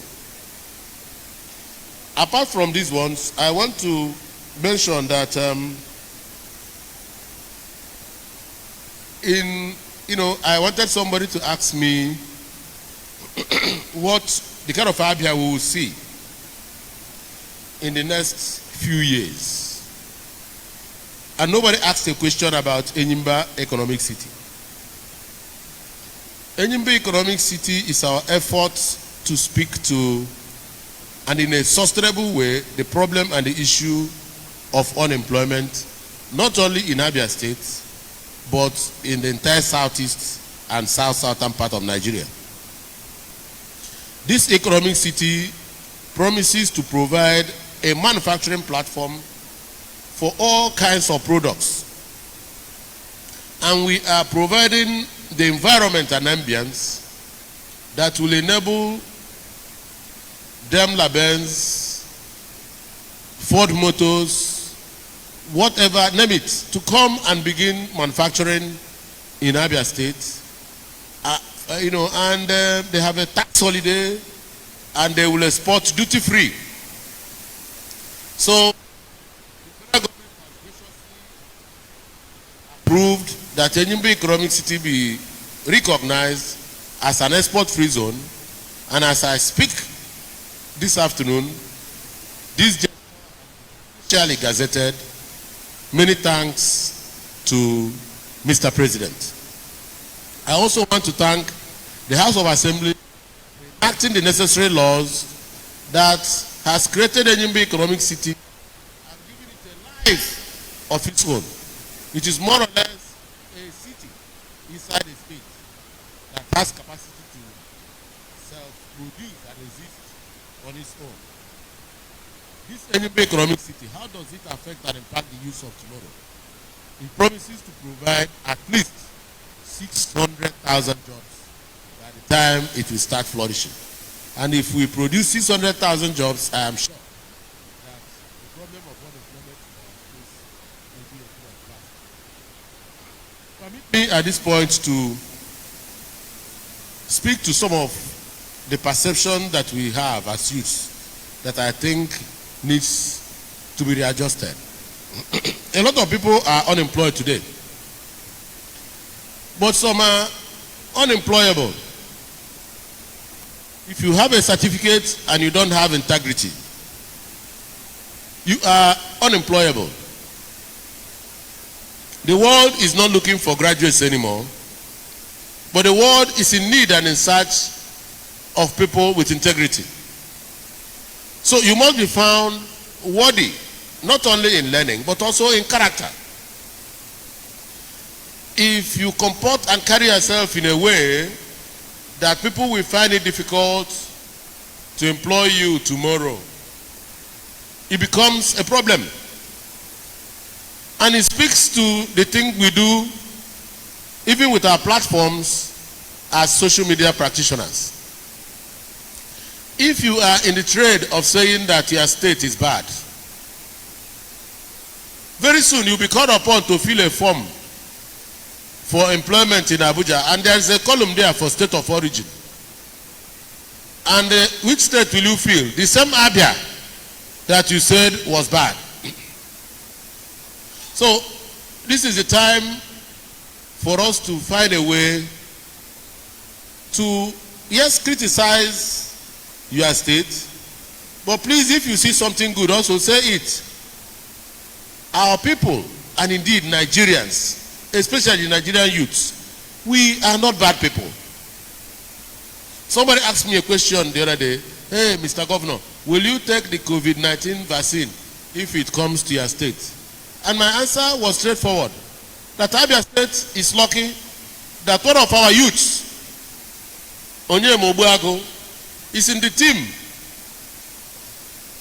Apart from these ones, I want to mention that I wanted somebody to ask me what the kind of Abia we will see in the next few years. And nobody asked a question about Enyimba Economic City. Enyimba Economic City is our effort to speak to, and in a sustainable way, the problem and the issue of unemployment, not only in Abia State, but in the entire southeast and southern part of Nigeria. This economic city promises to provide a manufacturing platform for all kinds of products. And we are providing the environment and ambience that will enable Daimler-Benz, Ford Motors, whatever, name it, to come and begin manufacturing in Abia State. And they have a tax holiday and they will export duty-free. So, the federal government has approved that Enyimba Economic City be recognized as an export-free zone. And as I speak this afternoon, this is officially gazetted. Many thanks to Mr. President. I also want to thank the House of Assembly for enacting the necessary laws that has created Enyimba Economic City and given it a life of its own, which is more or less a city inside a state that has capacity to self-produce and exist on its own. This Enyimba Economic City, how does it affect and impact the youth of tomorrow? It promises to provide at least 600,000 jobs by the time it will start flourishing. And if we produce 600,000 jobs, I am sure that the problem of unemployment will be a Permit me at this point to speak to some of the perception that we have as youths that I think needs to be readjusted. A lot of people are unemployed today, but some are unemployable. If you have a certificate and you don't have integrity, you are unemployable. The world is not looking for graduates anymore, but the world is in need and in search of people with integrity. So you must be found worthy, not only in learning, but also in character. If you comport and carry yourself in a way that people will find it difficult to employ you tomorrow, it becomes a problem. And it speaks to the thing we do, even with our platforms as social media practitioners. If you are in the trade of saying that your state is bad, very soon you'll be called upon to fill a form for employment in Abuja, and there's a column there for state of origin. And which state will you fill? The same Abia that you said was bad. So this is the time for us to find a way to, yes, criticize your state, but please, if you see something good, also say it. Our people, and indeed Nigerians, especially Nigerian youths, we are not bad people. Somebody asked me a question the other day. Hey, Mr. Governor, will you take the COVID-19 vaccine if it comes to your state? And my answer was straightforward. That Abia State is lucky that one of our youths, Onyema Obuago, is in the team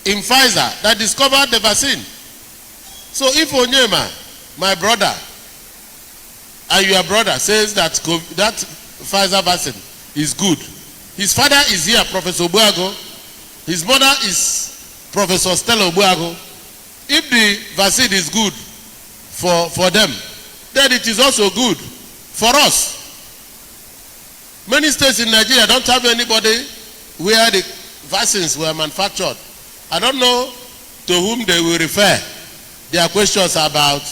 in Pfizer that discovered the vaccine. So if Onyema, my brother, and your brother says that that Pfizer vaccine is good, his father is here, Professor Obuago, his mother is Professor Stella Obuago. If the vaccine is good for them, then it is also good for us. Many states in Nigeria don't have anybody where the vaccines were manufactured. I don't know to whom they will refer their questions about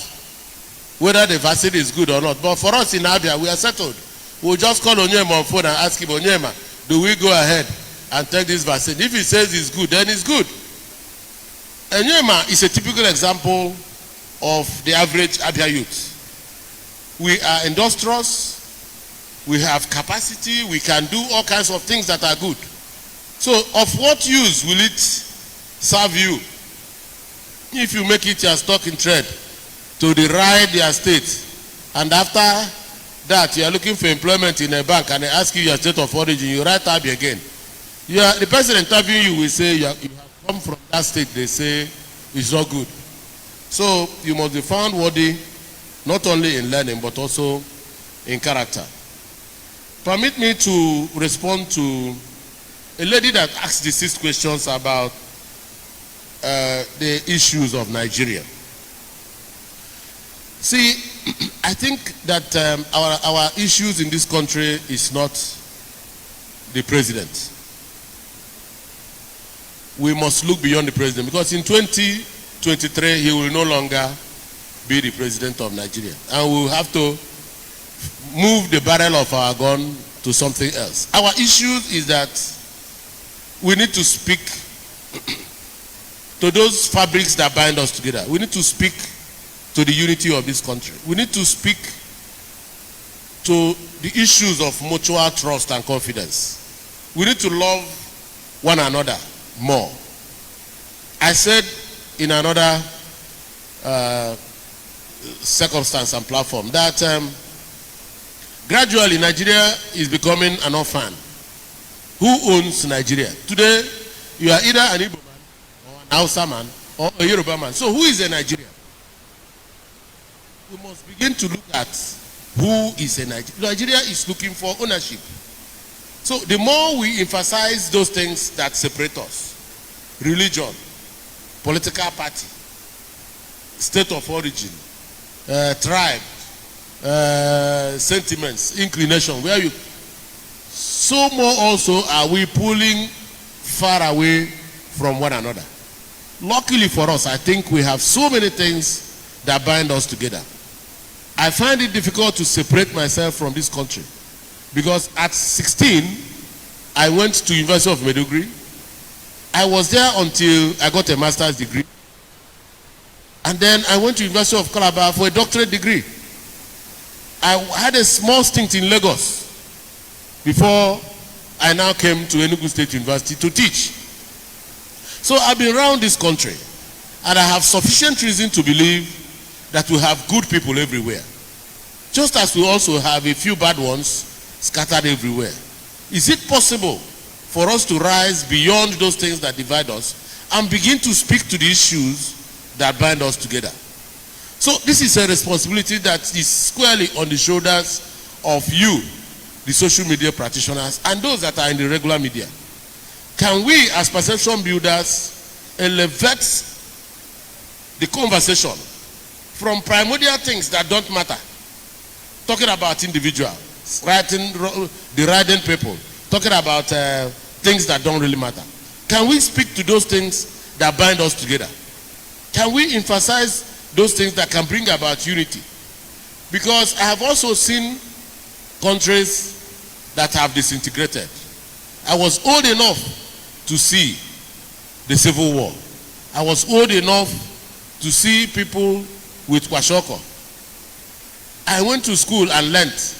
whether the vaccine is good or not. But for us in Abia, we are settled. We'll just call Onyema on phone and ask him, Onyema, do we go ahead and take this vaccine? If he says it's good, then it's good. Onyema is a typical example of the average Abia youth. We are industrious, we have capacity, we can do all kinds of things that are good. So of what use will it serve you if you make it your stock in trade to deride your state, and after that you are looking for employment in a bank and they ask you your state of origin, you write Abia again. The person interviewing you will say you have come from that state, they say it's not good. So you must be found worthy not only in learning but also in character. Permit me to respond to a lady that asked the 6 questions about the issues of Nigeria. See, I think that our issues in this country is not the president. We must look beyond the president, because in 2023 he will no longer be the president of Nigeria, and we will have to move the barrel of our gun to something else. Our issue is that we need to speak to those fabrics that bind us together. We need to speak to the unity of this country. We need to speak to the issues of mutual trust and confidence. We need to love one another more. I said in another circumstance and platform that gradually Nigeria is becoming an orphan. Who owns Nigeria? Today, you are either an Igbo man, or an Hausa man, or a Yoruba man. So who is a Nigerian? We must begin to look at who is a Nigerian. Nigeria is looking for ownership. So the more we emphasize those things that separate us, religion, political party, state of origin, tribe, sentiments, inclination, where you, so more also are we pulling far away from one another. Luckily for us, I think we have so many things that bind us together. I find it difficult to separate myself from this country, because at 16 I went to University of Maiduguri. I was there until I got a master's degree, and then I went to University of Calabar for a doctorate degree. I had a small stint in Lagos before I now came to Enugu State University to teach. So I've been around this country, and I have sufficient reason to believe that we have good people everywhere, just as we also have a few bad ones scattered everywhere. Is it possible for us to rise beyond those things that divide us and begin to speak to the issues that bind us together? So this is a responsibility that is squarely on the shoulders of you, the social media practitioners, and those that are in the regular media. Can we, as perception builders, elevate the conversation from primordial things that don't matter, talking about individuals, deriding people, talking about things that don't really matter? Can we speak to those things that bind us together? Can we emphasize those things that can bring about unity? Because I have also seen countries that have disintegrated. I was old enough to see the Civil War. I was old enough to see people with kwashoko. I went to school and learned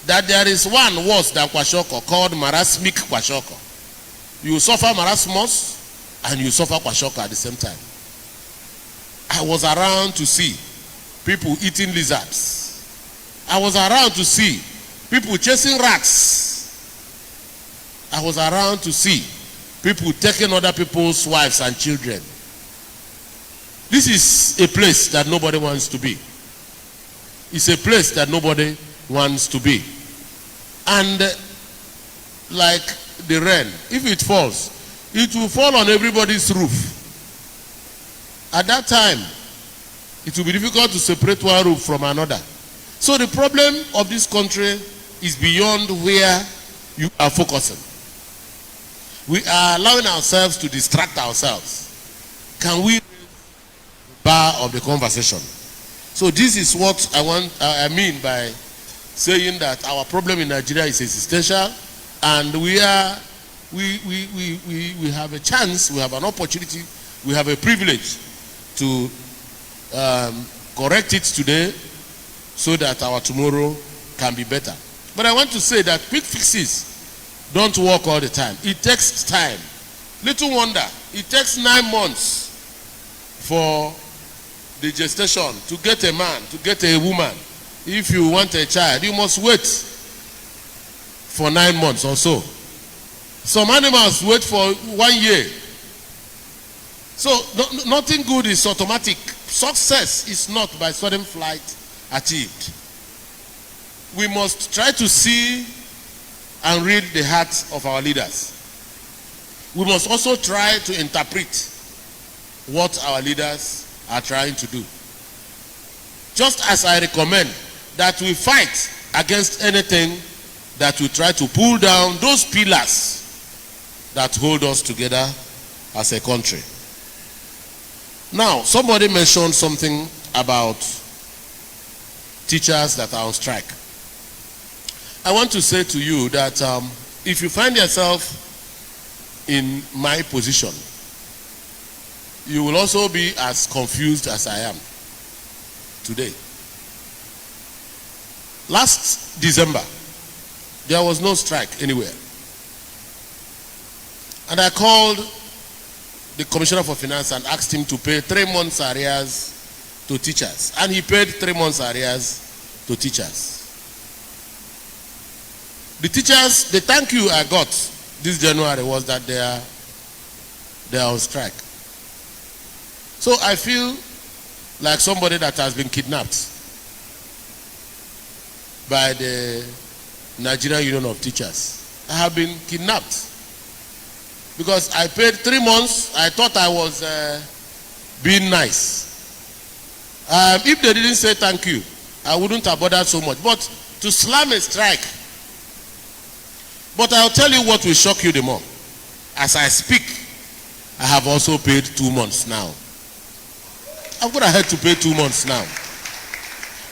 that there is one worse than kwashoko called marasmic kwashoko. You suffer marasmus and you suffer kwashoko at the same time. I was around to see people eating lizards. I was around to see people chasing rats. I was around to see people taking other people's wives and children. This is a place that nobody wants to be. It's a place that nobody wants to be. And like the rain, if it falls, it will fall on everybody's roof. At that time, it will be difficult to separate one roof from another. So the problem of this country is beyond where you are focusing. We are allowing ourselves to distract ourselves. Can we raise the bar of the conversation? So this is what I mean by saying that our problem in Nigeria is existential, and we have a chance, we have an opportunity, we have a privilege to correct it today so that our tomorrow can be better. But I want to say that quick fixes don't work all the time. It takes time. Little wonder, it takes 9 months for the gestation to get a man, to get a woman. If you want a child, you must wait for 9 months or so. Some animals wait for 1 year. So nothing good is automatic. Success is not by sudden flight achieved. We must try to see and read the hearts of our leaders. We must also try to interpret what our leaders are trying to do. Just as I recommend that we fight against anything that will try to pull down those pillars that hold us together as a country. Now, somebody mentioned something about teachers that are on strike. I want to say to you that if you find yourself in my position, you will also be as confused as I am today. Last December, there was no strike anywhere. And I called the Commissioner for Finance and asked him to pay 3 months arrears to teachers. And he paid 3 months arrears to teachers. The teachers, the thank you I got this January was that they are on strike. So I feel like somebody that has been kidnapped by the Nigerian Union of Teachers. I have been kidnapped because I paid 3 months. I thought I was being nice. If they didn't say thank you, I wouldn't have bothered so much. But to slam a strike. But I'll tell you what will shock you the more. As I speak, I have also paid 2 months now. I've got ahead to pay 2 months now.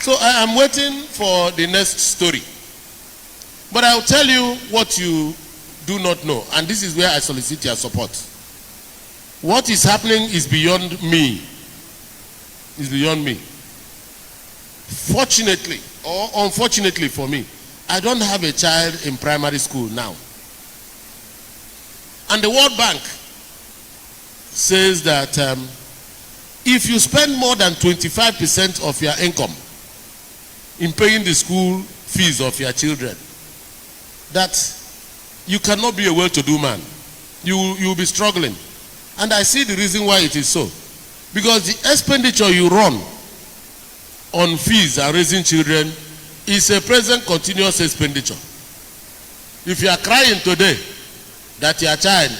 So I am waiting for the next story. But I'll tell you what you do not know. And this is where I solicit your support. What is happening is beyond me. It's beyond me. Fortunately or unfortunately for me, I don't have a child in primary school now. And the World Bank says that if you spend more than 25% of your income in paying the school fees of your children, that you cannot be a well-to-do man. You'll be struggling. And I see the reason why it is so. Because the expenditure you run on fees and raising children is a present continuous expenditure. If you are crying today that your child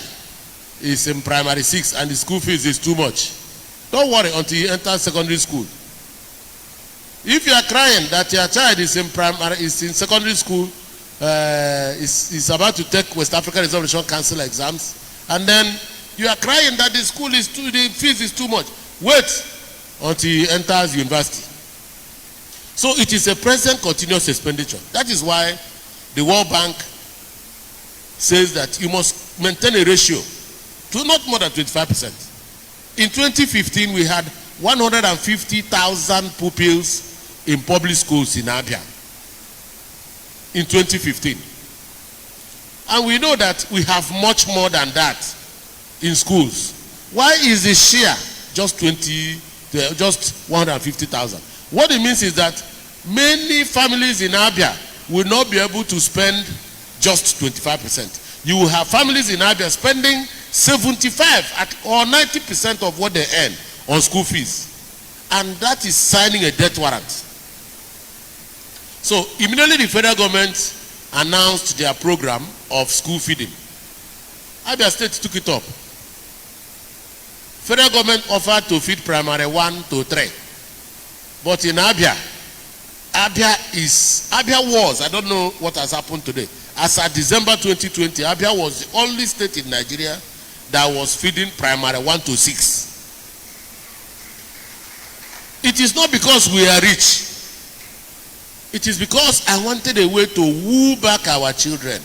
is in primary 6 and the school fees is too much, don't worry until you enter secondary school. If you are crying that your child is in secondary school, is about to take West African Examination Council exams, and then you are crying that the fees is too much, wait until he enters university. So it is a present continuous expenditure. That is why the World Bank says that you must maintain a ratio to not more than 25%. In 2015, we had 150,000 pupils in public schools in Abia. In 2015. And we know that we have much more than that in schools. Why is the share just 150,000? What it means is that many families in Abia will not be able to spend just 25%. You will have families in Abia spending 75 or 90% of what they earn on school fees. And that is signing a death warrant. So immediately the federal government announced their program of school feeding. Abia State took it up. Federal government offered to feed primary 1 to 3. But in Abia was, I don't know what has happened today. As of December 2020, Abia was the only state in Nigeria that was feeding primary 1 to 6. It is not because we are rich. It is because I wanted a way to woo back our children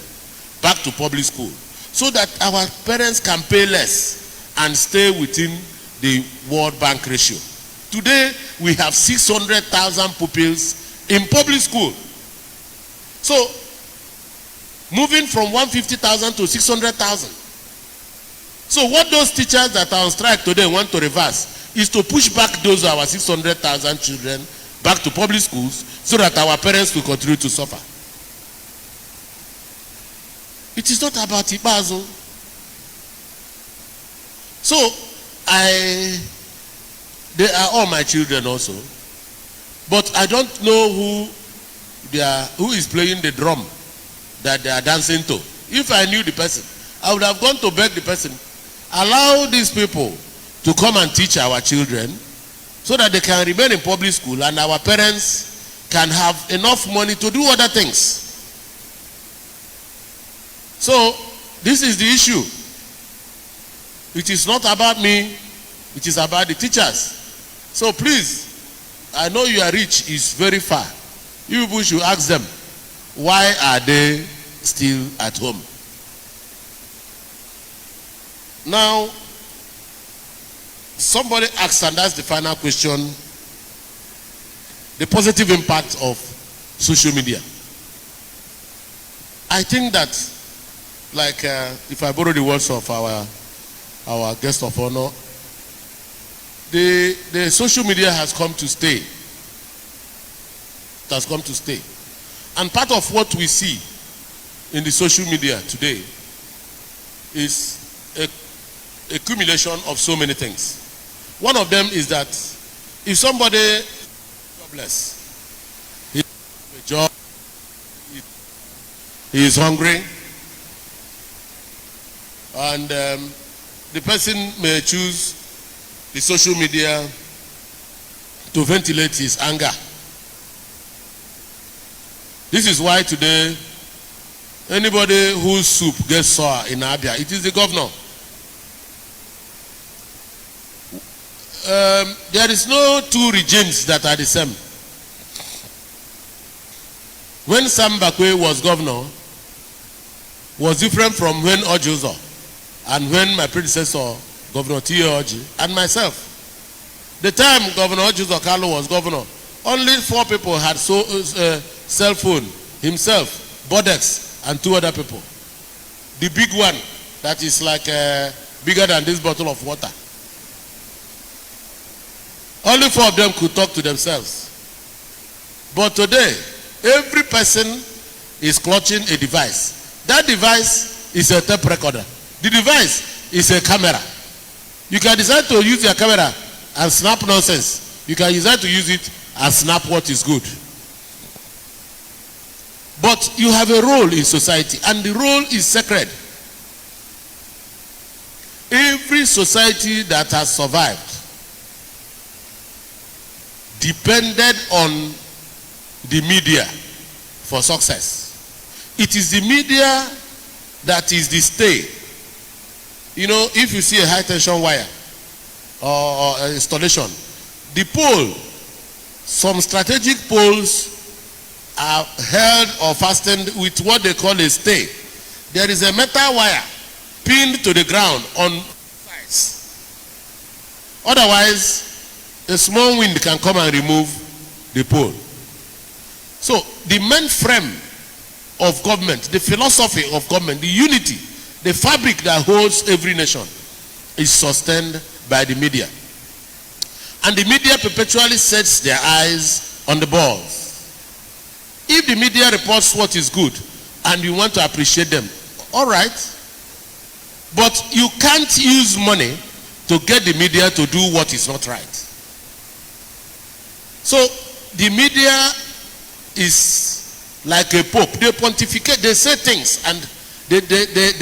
back to public school so that our parents can pay less and stay within the World Bank ratio. Today, we have 600,000 pupils in public school. So, moving from 150,000 to 600,000. So what those teachers that are on strike today want to reverse is to push back those our 600,000 children back to public schools so that our parents will continue to suffer. It is not about Ikpeazu. So they are all my children also, but I don't know who is playing the drum that they are dancing to. If I knew the person, I would have gone to beg the person, allow these people to come and teach our children so that they can remain in public school and our parents can have enough money to do other things. So this is the issue. It is not about me, it is about the teachers. So please, I know you are rich, is very far. You people should ask them, why are they still at home? Now, somebody asked, and that's the final question, the positive impact of social media. I think that, like, if I borrow the words of our guest of honor, the social media has come to stay. It has come to stay. And part of what we see in the social media today is a accumulation of so many things. One of them is that if somebody is jobless, he has a job, he is hungry, and the person may choose the social media to ventilate his anger. This is why today, anybody whose soup gets sour in Abia, it is the governor. There is no two regimes that are the same. When Sam Bakwe was governor, was different from when Ojozo and when my predecessor, Governor T. Oji, and myself. The time Governor Ojozo Carlo was governor, only 4 people had cell phone, himself, Bodex, and 2 other people. The big one, that is like bigger than this bottle of water. Only 4 of them could talk to themselves. But today, every person is clutching a device. That device is a tape recorder. The device is a camera. You can decide to use your camera and snap nonsense. You can decide to use it and snap what is good. But you have a role in society, and the role is sacred. Every society that has survived depended on the media for success. It is the media that is the stay. You know, if you see a high tension wire or installation, the pole, some strategic poles are held or fastened with what they call a stay. there is a metal wire pinned to the ground on sides. Otherwise, a small wind can come and remove the pole. So the main frame of government, the philosophy of government, the unity, the fabric that holds every nation is sustained by the media. And the media perpetually sets their eyes on the balls. If the media reports what is good and you want to appreciate them, all right. But you can't use money to get the media to do what is not right. So the media is like a pope. They pontificate, they say things and they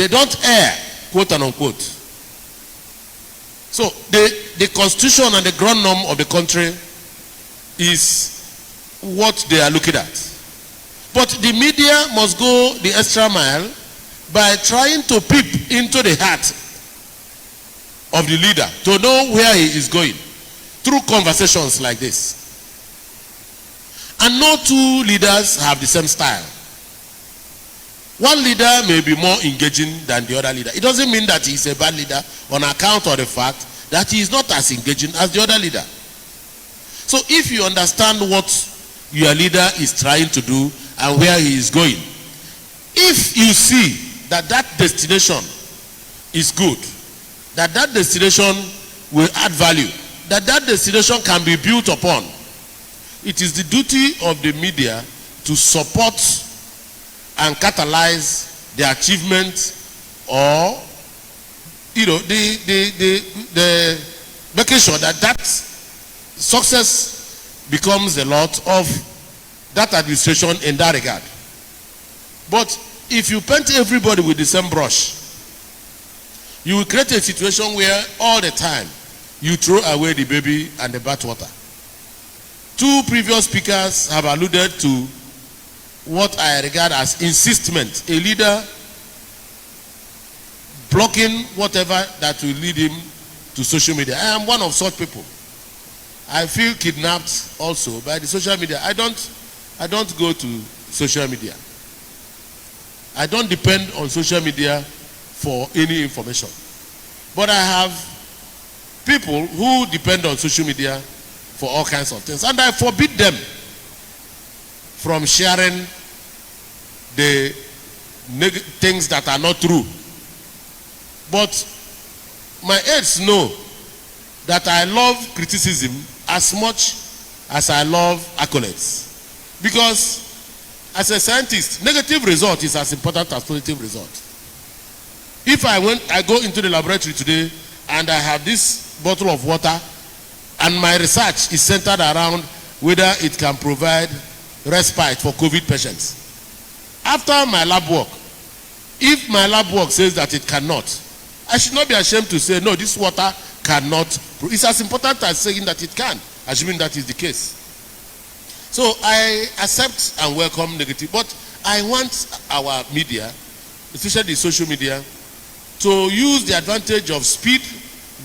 don't err, quote and unquote. So the constitution and the ground norm of the country is what they are looking at. But the media must go the extra mile by trying to peep into the heart of the leader to know where he is going through conversations like this. And no two leaders have the same style. One leader may be more engaging than the other leader. It doesn't mean that he is a bad leader on account of the fact that he is not as engaging as the other leader. So if you understand what your leader is trying to do and where he is going, if you see that that destination is good, that that destination will add value, that that destination can be built upon, it is the duty of the media to support and catalyze the achievement or the making sure that that success becomes the lot of that administration in that regard. But if you paint everybody with the same brush, you will create a situation where all the time you throw away the baby and the bathwater. Two previous speakers have alluded to what I regard as insistment, a leader blocking whatever that will lead him to social media. I am one of such people. I feel kidnapped also by the social media. I don't go to social media. I don't depend on social media for any information. But I have people who depend on social media for all kinds of things. And I forbid them from sharing the things that are not true. But my aides know that I love criticism as much as I love accolades. Because as a scientist, negative result is as important as positive result. If I go into the laboratory today and I have this bottle of water and my research is centered around whether it can provide respite for COVID patients. After my lab work, if my lab work says that it cannot, I should not be ashamed to say, no, this water cannot. It's as important as saying that it can, assuming that is the case. So I accept and welcome negative, but I want our media, especially the social media, to use the advantage of speed,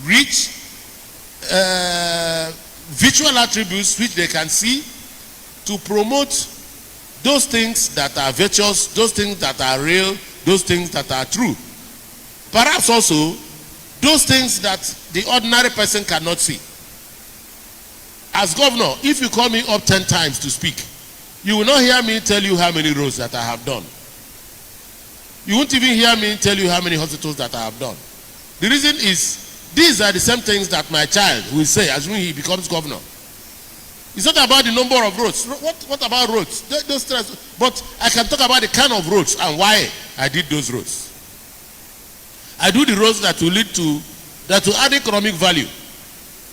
reach, visual attributes which they can see to promote those things that are virtuous, those things that are real, those things that are true. Perhaps also those things that the ordinary person cannot see. As governor, if you call me up 10 times to speak, you will not hear me tell you how many roads that I have done. You won't even hear me tell you how many hospitals that I have done. The reason is, these are the same things that my child will say as when he becomes governor. It's not about the number of roads. What about roads? But I can talk about the kind of roads and why I did those roads. I do the roads that will lead to, that will add economic value.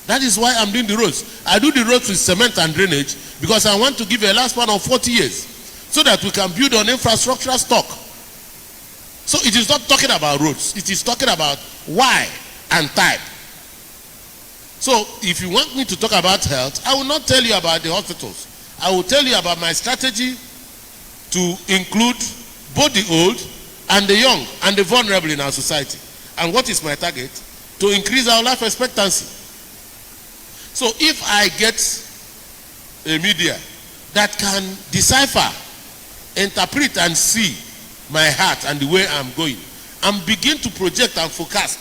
That is why I'm doing the roads. I do the roads with cement and drainage because I want to give a lifespan of 40 years so that we can build on infrastructural stock. So it is not talking about roads. It is talking about why and type. So if you want me to talk about health, I will not tell you about the hospitals. I will tell you about my strategy to include both the old and the young and the vulnerable in our society. And what is my target? To increase our life expectancy. So if I get a media that can decipher, interpret and see my heart and the way I'm going, and begin to project and forecast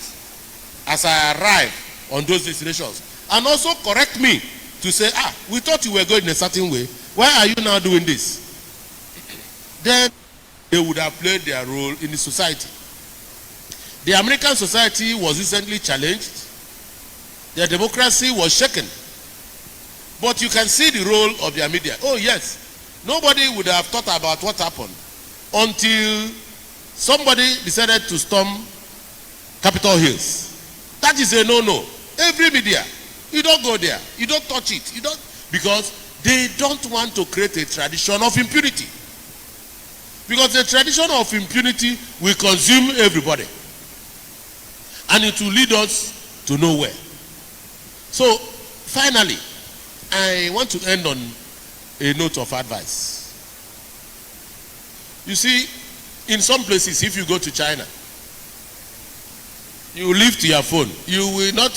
as I arrive on those destinations. And also correct me to say, we thought you were going in a certain way. Why are you now doing this? Then they would have played their role in the society. The American society was recently challenged. Their democracy was shaken. But you can see the role of their media. Oh yes, nobody would have thought about what happened until somebody decided to storm Capitol Hills. That is a no-no. Every media, you don't go there, you don't touch it, you don't, because they don't want to create a tradition of impunity. Because the tradition of impunity will consume everybody. And it will lead us to nowhere. So, finally, I want to end on a note of advice. You see, in some places, if you go to China, you lift your phone, you will not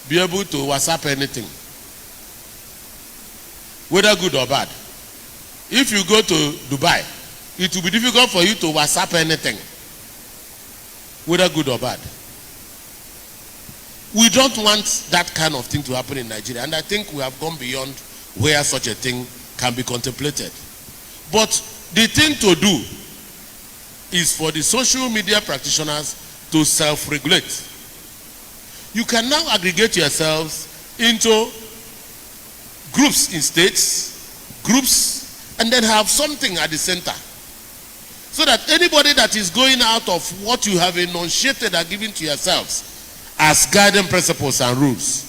be able to WhatsApp anything, whether good or bad. If you go to Dubai, it will be difficult for you to WhatsApp anything, whether good or bad. We don't want that kind of thing to happen in Nigeria, and I think we have gone beyond where such a thing can be contemplated. But the thing to do is for the social media practitioners to self-regulate. You can now aggregate yourselves into groups in states, groups, and then have something at the center. So that anybody that is going out of what you have enunciated and given to yourselves as guiding principles and rules,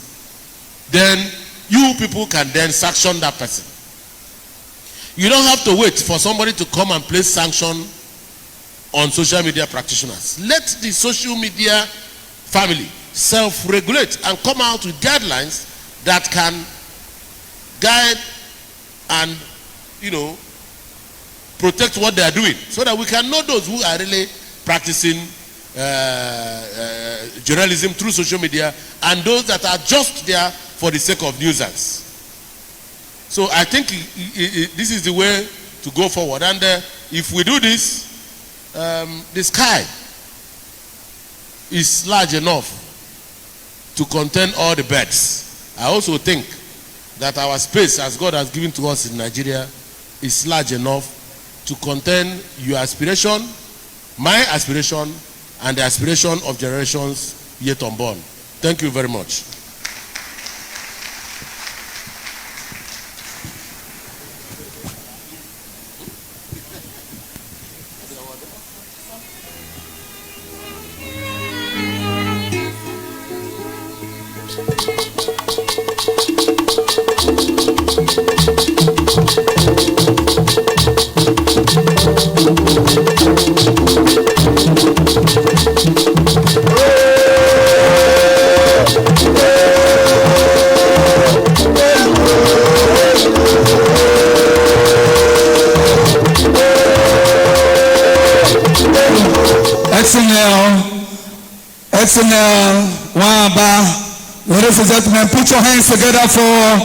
then you people can then sanction that person. You don't have to wait for somebody to come and place sanction on social media practitioners. Let the social media family self-regulate and come out with guidelines that can guide and, protect what they are doing, so that we can know those who are really practicing journalism through social media and those that are just there for the sake of nuisance. So I think this is the way to go forward. And if we do this, the sky is large enough to contain all the birds. I also think that our space, as God has given to us in Nigeria, is large enough to contain your aspiration, my aspiration, and the aspiration of generations yet unborn. Thank you very much. XNL, Wamba, ladies and gentlemen, put your hands together for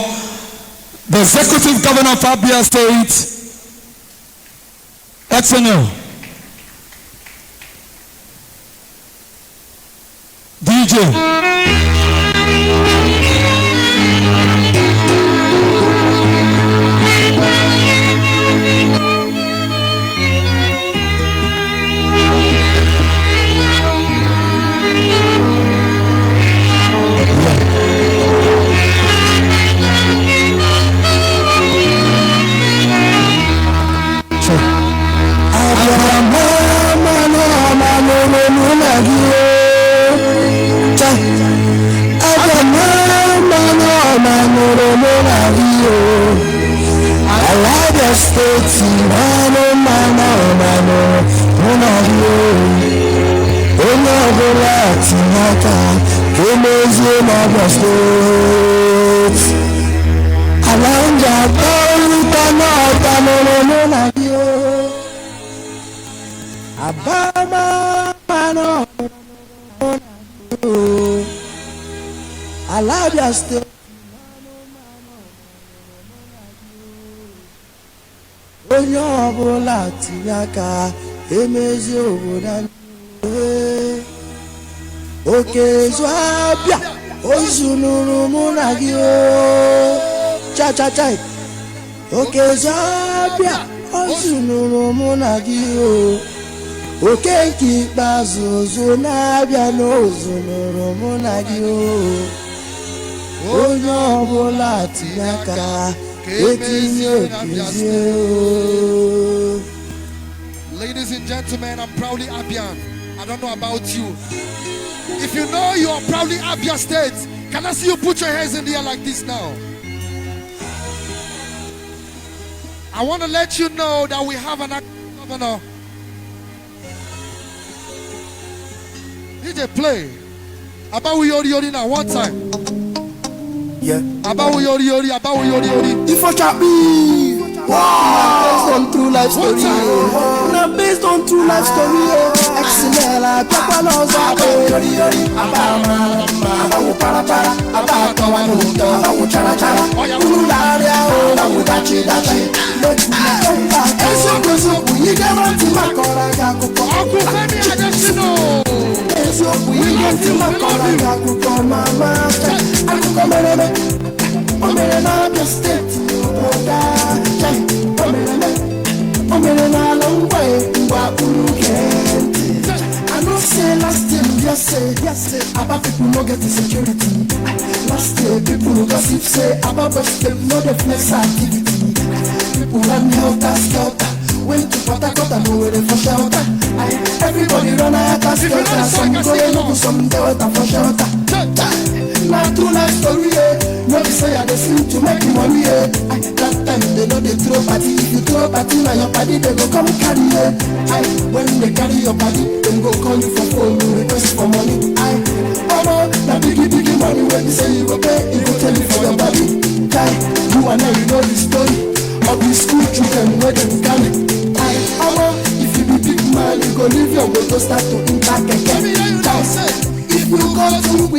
the Executive Governor of Abia State, XNL. DJ. Abia State. Onye ọbụla tinye aka emezi obodo anyị. Okezie Abia ozunuru mụ na gị o cha cha cha. Okezie Abia ozunuru mụ na gị o oke nke ikpeazụ ozu na-abịa n'ozunuru mụ na gị o onye ọbụla tinye aka ka etinye Okezie o. Ladies and gentlemen, I'm proudly Abian. I don't know about you. If you know you are proudly Abia State, can I see you put your hands in the air like this now? I want to let you know that we have an acting governor. DJ play. Abawu yori yori now, one time. Yeah. Abawu yori yori, abawu yori yori. If I can be. Wow. Based on true life story. Now based on true life story. Excellent. Papa knows yori yori. Abawu para para. Abawu wanuta. Abawu chara chara. Ularia o. Abawu dachi dachi. Esoku yi garanti makora gakuko. Akufemi adesino. Esoku yi garanti makora gakuko mama. Akuko mereme. Omere na Abia State. Omere na longwe ngwa uru kenti. I know say last year yes say about people no get the security. Last year people gossip say about best them no the flex activity. People run helter skelter. Went to Port Harcourt and nowhere for shelter. Everybody run helter skelter. Some go to some delta for shelter. Now true life story. No be say I dey sing to make money. That time they know they throw party. If you throw party now your party they go come carry it. When they carry your party, them go call you for phone, request for money. Na biggie money when they say you go pay, you go tell you for your body. You and I, you know the story of the school children where them carry. If you be big man, you go leave your motor start to impact again. If you go to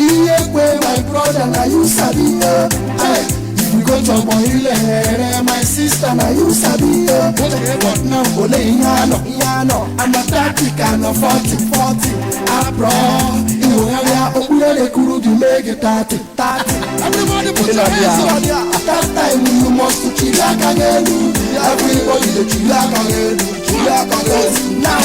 where my brother now you sabi. If you go to Boile, my sister now you sabi. But now Ole Yano, I'm a 30 and a 40. Abro, you have a kuru to make it 30. Everybody put your hands up. At that time you must chill again. Everybody the chill again. Now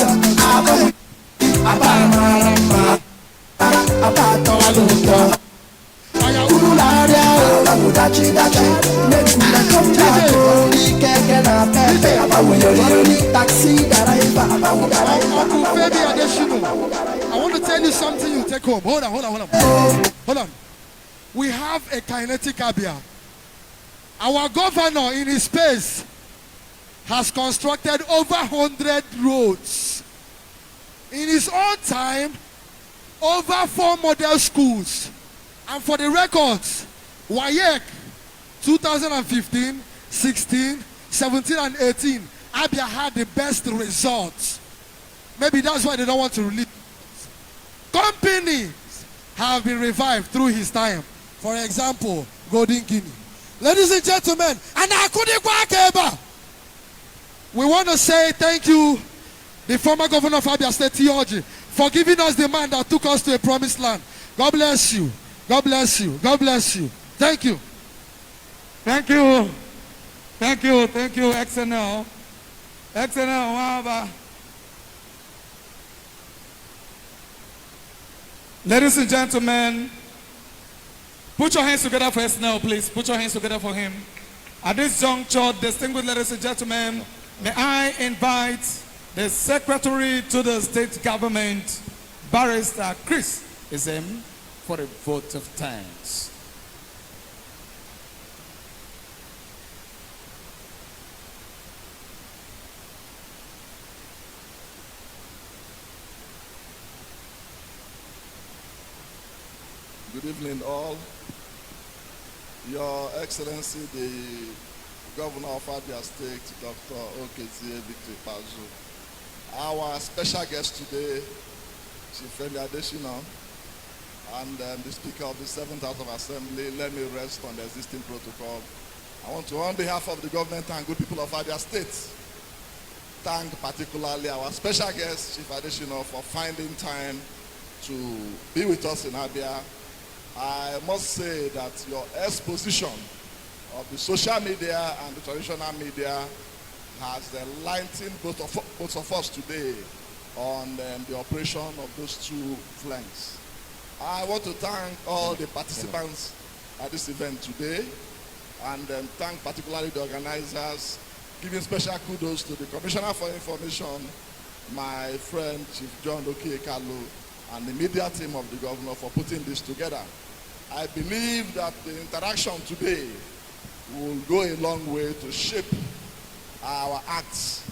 I want to tell you something you take home. Hold on. We have a kinetic Abia. Our governor in his space has constructed over 100 roads. In his own time, over 4 model schools. And for the records, WAEC 2015, 16, 17 and 18, Abia had the best results. Maybe that's why they don't want to release. Companies have been revived through his time. For example, Golden Guinea. Ladies and gentlemen, we want to say thank you, the former governor of Abia State, Theology, for giving us the man that took us to a promised land. God bless you. God bless you. God bless you. Thank you. Thank you. Thank you. Thank you, XNL. XNL, ladies and gentlemen, put your hands together for SNL, please. Put your hands together for him. At this juncture, distinguished ladies and gentlemen, may I invite the Secretary to the State Government, Barrister Chris Izem, for a vote of thanks. Good evening, all. Your Excellency, the Governor of Abia State, Dr. Okezie Ikpeazu. Our special guest today, Chief Adesina, and the Speaker of the 7th House of Assembly. Let me rest on the existing protocol. I want to, on behalf of the government and good people of Abia State, thank particularly our special guest, Chief Additional, for finding time to be with us in Abia. I must say that your exposition of the social media and the traditional media has enlightened both of us today on the operation of those two flanks. I want to thank all the participants at this event today, and thank particularly the organizers, giving special kudos to the Commissioner for Information, my friend Chief John Okezie, and the media team of the governor for putting this together. I believe that the interaction today will go a long way to shape our acts,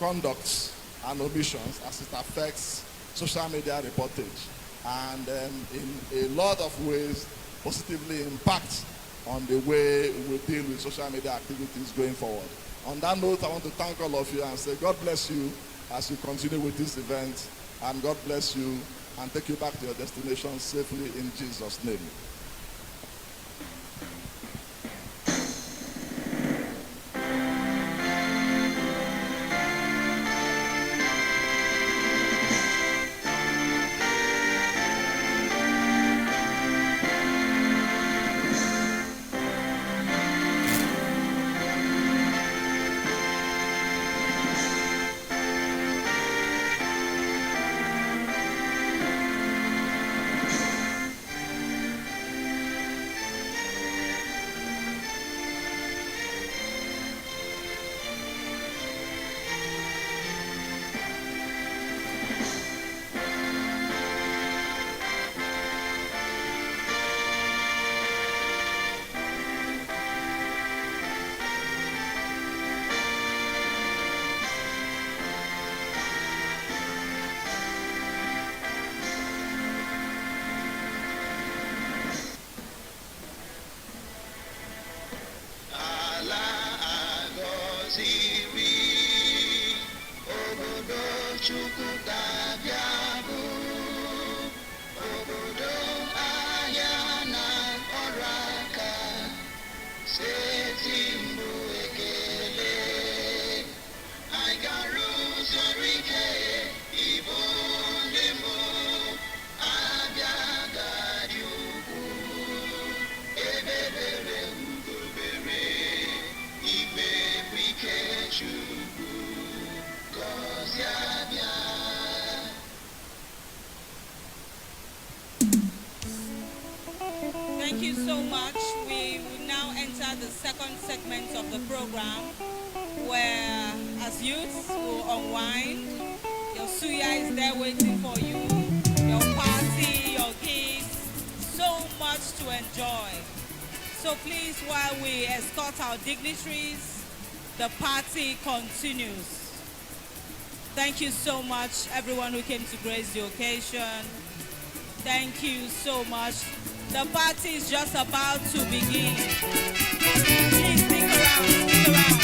conducts, and omissions as it affects social media reportage, and in a lot of ways positively impact on the way we deal with social media activities going forward. On that note, I want to thank all of you and say God bless you as you continue with this event, and God bless you and take you back to your destination safely in Jesus' name. Thank you so much. We will now enter the second segment of the program, where as youths will unwind. Your suya is there waiting for you, your party, your gigs, so much to enjoy. So please, while we escort our dignitaries, the party continues. Thank you so much, everyone who came to grace the occasion. Thank you so much. The party is just about to begin. Please stick around, stick around.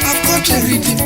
I've got a rhythm